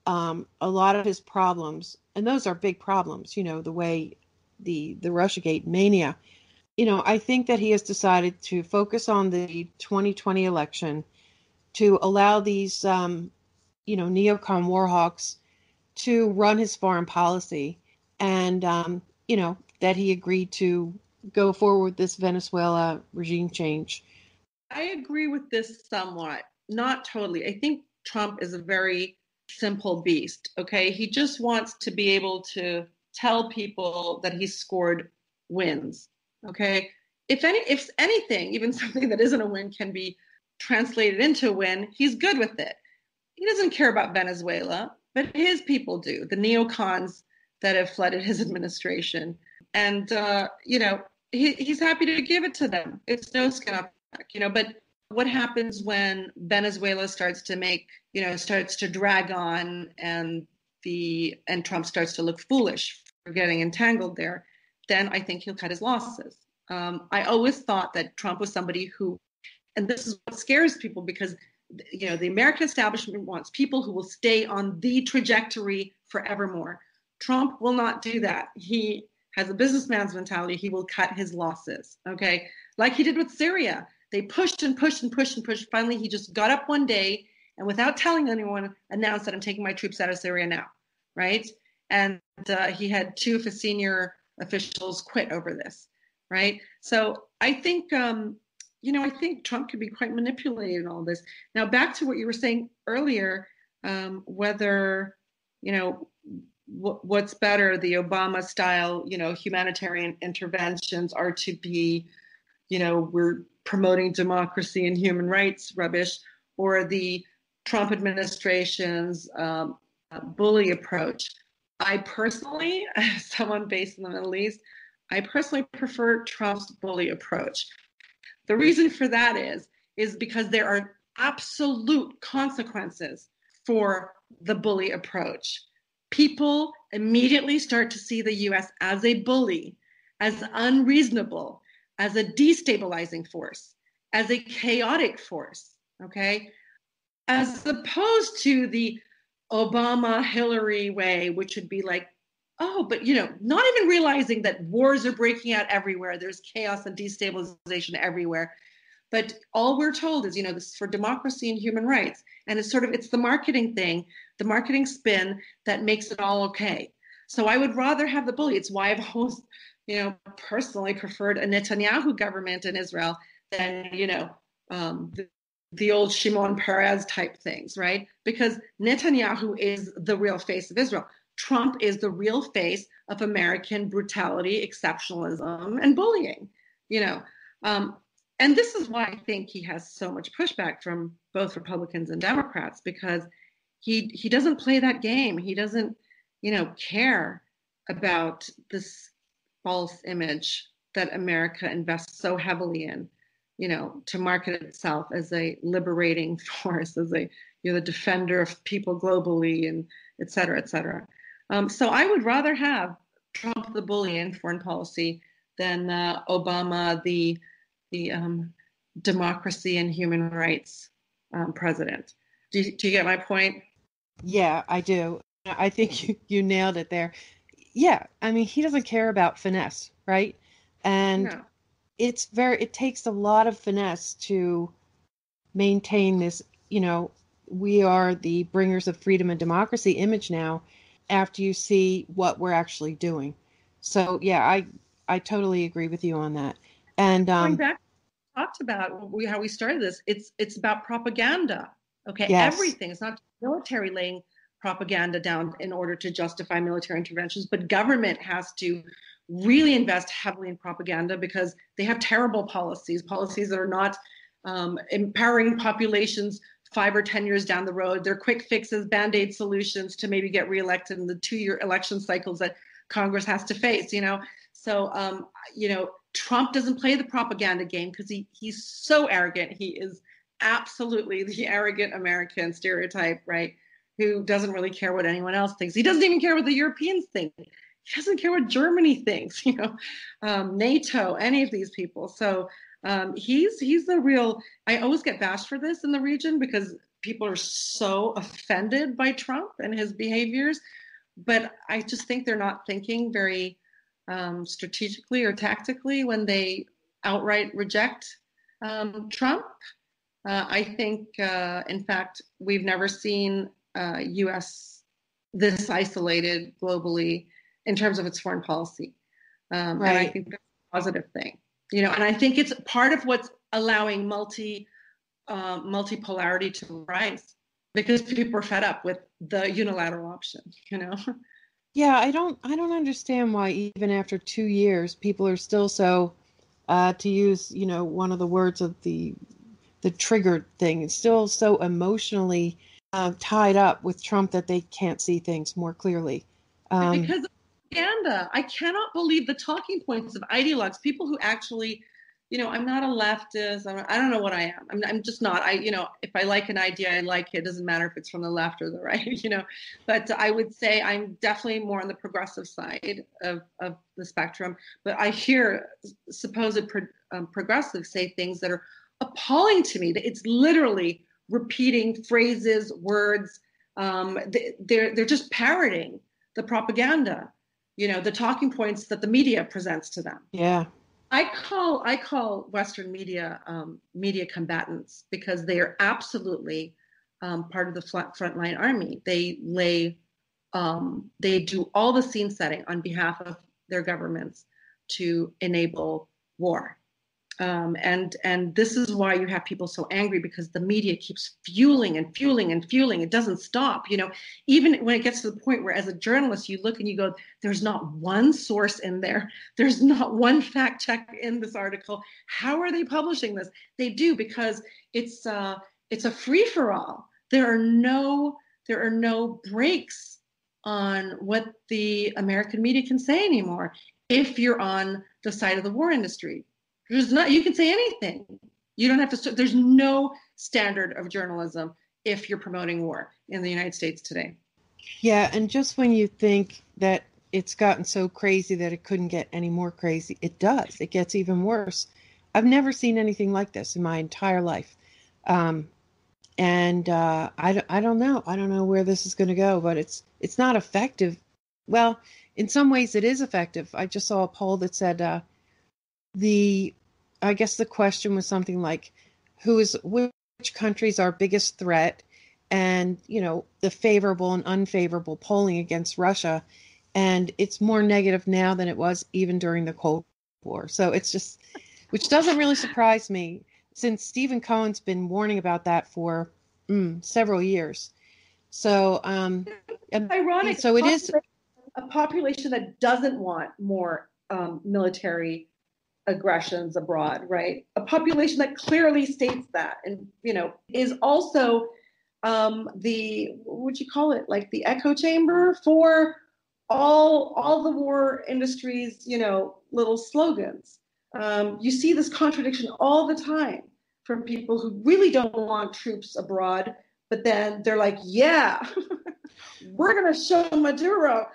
a lot of his problems, and those are big problems, the way the Russiagate mania, I think that he has decided to focus on the 2020 election to allow these, neocon warhawks to run his foreign policy, and, that he agreed to go forward with this Venezuela regime change. I agree with this somewhat, not totally. I think Trump is a very simple beast, okay? He just wants to be able to tell people that he scored wins, okay? If anything, even something that isn't a win can be translated into a win, he's good with it. He doesn't care about Venezuela, but his people do, the neocons that have flooded his administration. And, he's happy to give it to them. It's no skin off back, but what happens when Venezuela starts to drag on and Trump starts to look foolish for getting entangled there? Then I think he'll cut his losses. I always thought that Trump was somebody who, and this is what scares people because, the American establishment wants people who will stay on the trajectory forevermore. Trump will not do that. He has a businessman's mentality. He will cut his losses, okay? Like he did with Syria. They pushed and pushed and pushed and pushed. Finally, he just got up one day and without telling anyone announced that I'm taking my troops out of Syria now, right? And he had two of his senior officials quit over this, right? So I think, I think Trump could be quite manipulated in all this. Now, back to what you were saying earlier, whether, what's better, the Obama style, humanitarian interventions are to be, we're promoting democracy and human rights rubbish, or the Trump administration's bully approach. I personally, as someone based in the Middle East, I personally prefer Trump's bully approach. The reason for that is because there are absolute consequences for the bully approach. People immediately start to see the US as a bully, as unreasonable, as a destabilizing force, as a chaotic force, okay? As opposed to the Obama Hillary way, which would be like, oh, but not even realizing that wars are breaking out everywhere. There's chaos and destabilization everywhere. But all we're told is, this is for democracy and human rights. And it's the marketing thing, the marketing spin that makes it all okay. So I would rather have the bully. It's why I've always, personally preferred a Netanyahu government in Israel than, the old Shimon Peres type things, right? Because Netanyahu is the real face of Israel. Trump is the real face of American brutality, exceptionalism, and bullying, and this is why I think he has so much pushback from both Republicans and Democrats, because he doesn't play that game. He doesn't, care about this false image that America invests so heavily in, to market itself as a liberating force, as a, the defender of people globally, and et cetera, et cetera. So I would rather have Trump the bully in foreign policy than Obama the democracy and human rights president. Do you get my point? Yeah, I do. I think you nailed it there. Yeah, I mean, he doesn't care about finesse, right? And No. it takes a lot of finesse to maintain this, we are the bringers of freedom and democracy image now, after you see what we're actually doing. So yeah, I totally agree with you on that. And going back, talked about how we started this. It's about propaganda. Okay, yes. Everything. It's not military laying propaganda down in order to justify military interventions, but government has to really invest heavily in propaganda because they have terrible policies that are not empowering populations 5 or 10 years down the road. They're quick fixes, band-aid solutions to maybe get reelected in the 2-year election cycles that Congress has to face, So, Trump doesn't play the propaganda game because he's so arrogant. He is absolutely the arrogant American stereotype, right? Who doesn't really care what anyone else thinks. He doesn't even care what the Europeans think. He doesn't care what Germany thinks, NATO, any of these people. So he's the real, I always get bashed for this in the region because people are so offended by Trump and his behaviors. But I just think they're not thinking very strategically or tactically when they outright reject Trump. I think, in fact, we've never seen U.S. this isolated globally in terms of its foreign policy. Right. And I think that's a positive thing. And I think it's part of what's allowing multipolarity to rise because people are fed up with the unilateral option, Yeah, I don't understand why even after 2 years people are still so to use, one of the words of the triggered thing, it's still so emotionally tied up with Trump that they can't see things more clearly. Because of propaganda. I cannot believe the talking points of ideologues, people who actually, I'm not a leftist. I don't know what I am. I'm just not. If I like an idea, I like it. It doesn't matter if it's from the left or the right, But I would say I'm definitely more on the progressive side of the spectrum. But I hear supposed progressives say things that are appalling to me. It's literally repeating phrases, words. They're just parroting the propaganda, the talking points that the media presents to them. Yeah. I call Western media media combatants because they are absolutely part of the frontline army. They do all the scene setting on behalf of their governments to enable war. And this is why you have people so angry, because the media keeps fueling and fueling and fueling. It doesn't stop. Even when it gets to the point where, as a journalist, you look and you go, there's not one source in there. There's not one fact check in this article. How are they publishing this? They do, because it's a free for all. There are no breaks on what the American media can say anymore if you're on the side of the war industry. You can say anything. You don't have to. There's no standard of journalism if you're promoting war in the United States today. Yeah, and just when you think that it's gotten so crazy that it couldn't get any more crazy, it does. It gets even worse. I've never seen anything like this in my entire life. I don't know. I don't know where this is going to go, but it's not effective. Well, in some ways it is effective. I just saw a poll that said I guess the question was something like, which country's our biggest threat? And, the favorable and unfavorable polling against Russia. And it's more negative now than it was even during the Cold War. So it's just, which doesn't really surprise me, since Stephen Cohen's been warning about that for several years. So, ironic. So it is a population that doesn't want more military aggressions abroad, right? A population that clearly states that, and is also what would you call it, like the echo chamber for all the war industry's little slogans. You see this contradiction all the time from people who really don't want troops abroad, but then they're like, yeah, we're gonna show Maduro.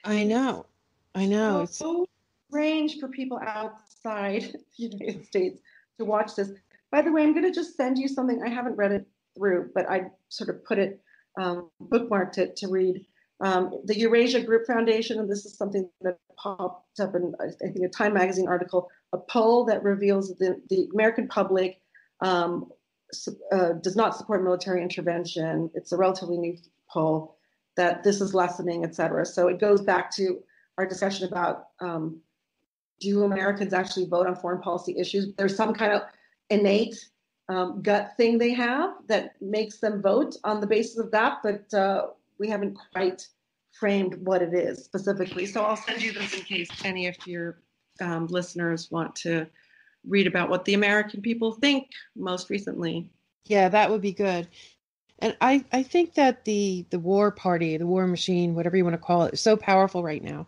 I know. It's so strange for people outside the United States to watch this. By the way, I'm going to just send you something. I haven't read it through, but I sort of put it, bookmarked it to read. The Eurasia Group Foundation, and this is something that popped up in, I think, a Time magazine article, a poll that reveals the American public does not support military intervention. It's a relatively new poll, that this is lessening, et cetera. So it goes back to our discussion about do Americans actually vote on foreign policy issues? There's some kind of innate gut thing they have that makes them vote on the basis of that, but we haven't quite framed what it is specifically. So I'll send you this in case any of your listeners want to read about what the American people think most recently. Yeah, that would be good. And I think that the war party, the war machine, whatever you want to call it, is so powerful right now.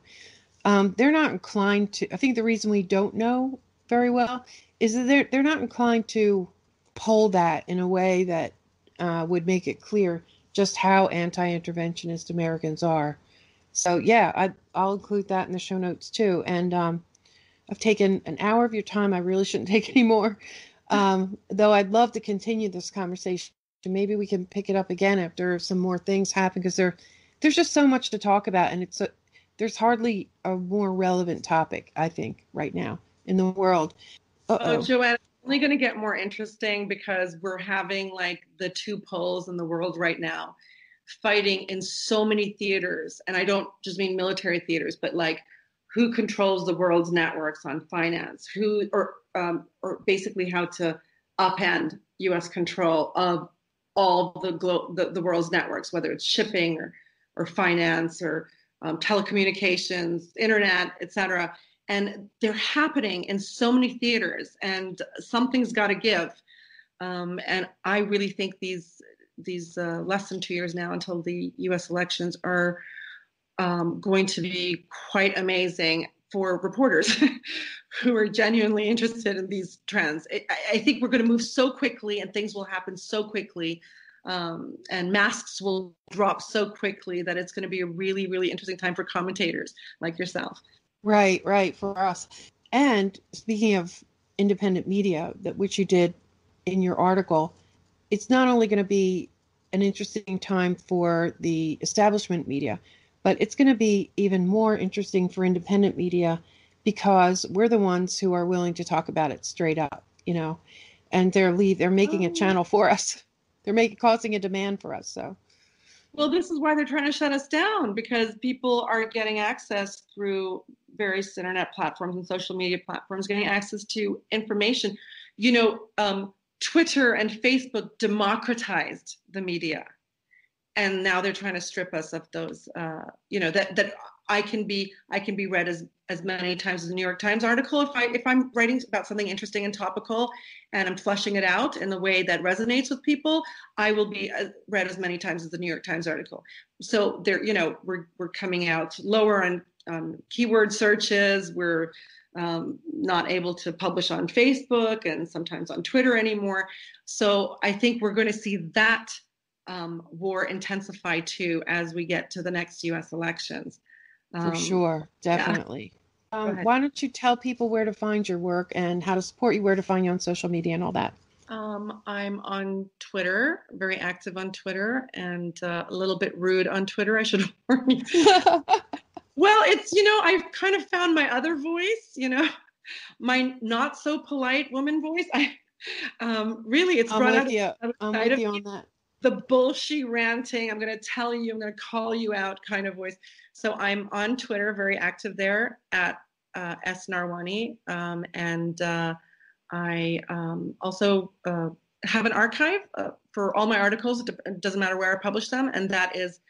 They're not inclined to, I think the reason we don't know very well is that they're not inclined to poll that in a way that would make it clear just how anti-interventionist Americans are. So yeah, I'll include that in the show notes too. And I've taken an hour of your time. I really shouldn't take any more. Though I'd love to continue this conversation. Maybe we can pick it up again after some more things happen, because there's just so much to talk about, and there's hardly a more relevant topic, I think, right now in the world. Oh, Joanne, it's only going to get more interesting, because we're having like the two poles in the world right now fighting in so many theaters. And I don't just mean military theaters, but like who controls the world's networks on finance, or basically how to upend U.S. control of all the world's networks, whether it's shipping or finance or telecommunications, internet, et cetera. And they're happening in so many theaters, and something's got to give. And I really think these less than 2 years now until the U.S. elections are going to be quite amazing for reporters who are genuinely interested in these trends. I think we're going to move so quickly, and things will happen so quickly, and masks will drop so quickly, that it's going to be a really, really interesting time for commentators like yourself. Right, for us. And speaking of independent media, which you did in your article, it's not only going to be an interesting time for the establishment media, but it's going to be even more interesting for independent media, because we're the ones who are willing to talk about it straight up, and they're making a channel for us. They're causing a demand for us. So Well, this is why they're trying to shut us down, because people are getting access through various internet platforms and social media platforms, getting access to information. Twitter and Facebook democratized the media, and now they're trying to strip us of those. That I can be read as many times as the New York Times article if I'm writing about something interesting and topical, and I'm fleshing it out in the way that resonates with people. I will be read as many times as the New York Times article. So we're coming out lower on keyword searches. We're not able to publish on Facebook and sometimes on Twitter anymore. So I think we're going to see that war intensify too as we get to the next U.S. elections. For sure, definitely. Yeah. Why don't you tell people where to find your work and how to support you, where to find you on social media and all that? I'm on Twitter, very active on Twitter, and a little bit rude on Twitter, I should warn you. Well, it's, I've kind of found my other voice, my not so polite woman voice. Really, it's brought out I'm with you on that. The bullshit ranting, I'm going to tell you, I'm going to call you out kind of voice. So I'm on Twitter, very active there at S. Narwani. And I also have an archive for all my articles. It doesn't matter where I publish them. And that is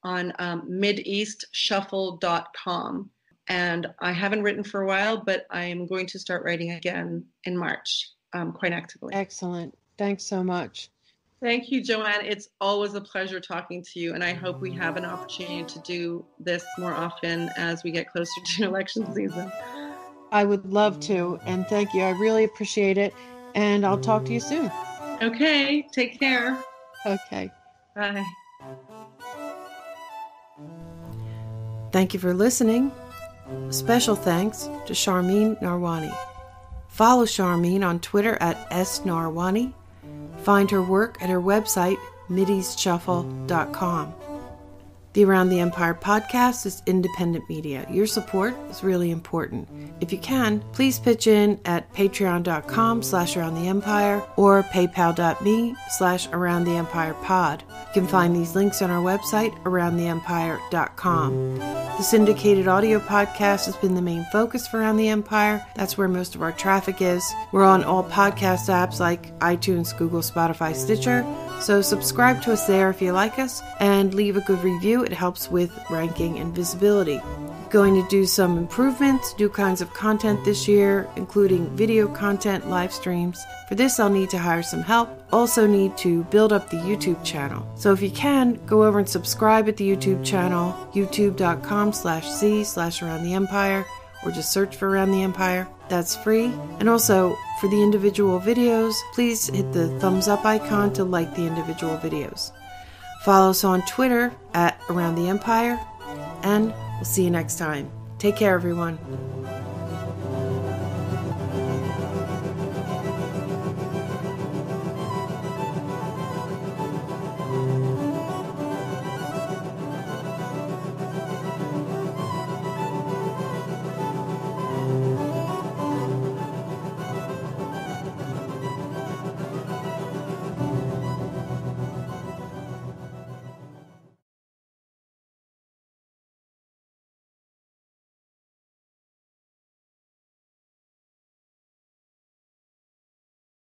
on mideastshuffle.com. And I haven't written for a while, but I am going to start writing again in March, quite actively. Excellent. Thanks so much. Thank you, Joanne. It's always a pleasure talking to you, and I hope we have an opportunity to do this more often as we get closer to election season. I would love to, and thank you. I really appreciate it, and I'll talk to you soon. Okay, take care. Okay. Bye. Thank you for listening. Special thanks to Sharmine Narwani. Follow Sharmine on Twitter at @snarwani. Find her work at her website, middiesshuffle.com. The Around the Empire podcast is independent media. Your support is really important. If you can, please pitch in at patreon.com/aroundtheempire or paypal.me/aroundtheempirepod. You can find these links on our website, aroundtheempire.com. The syndicated audio podcast has been the main focus for Around the Empire. That's where most of our traffic is. We're on all podcast apps like iTunes, Google, Spotify, Stitcher. So subscribe to us there if you like us, and leave a good review. It helps with ranking and visibility. Going to do some improvements, new kinds of content this year, including video content, live streams. For this, I'll need to hire some help. Also need to build up the YouTube channel. So if you can, go over and subscribe at the YouTube channel, youtube.com/c/aroundtheempire, or just search for Around the Empire. That's free. And also, for the individual videos, please hit the thumbs up icon to like the individual videos. Follow us on Twitter at Around the Empire, and we'll see you next time. Take care, everyone.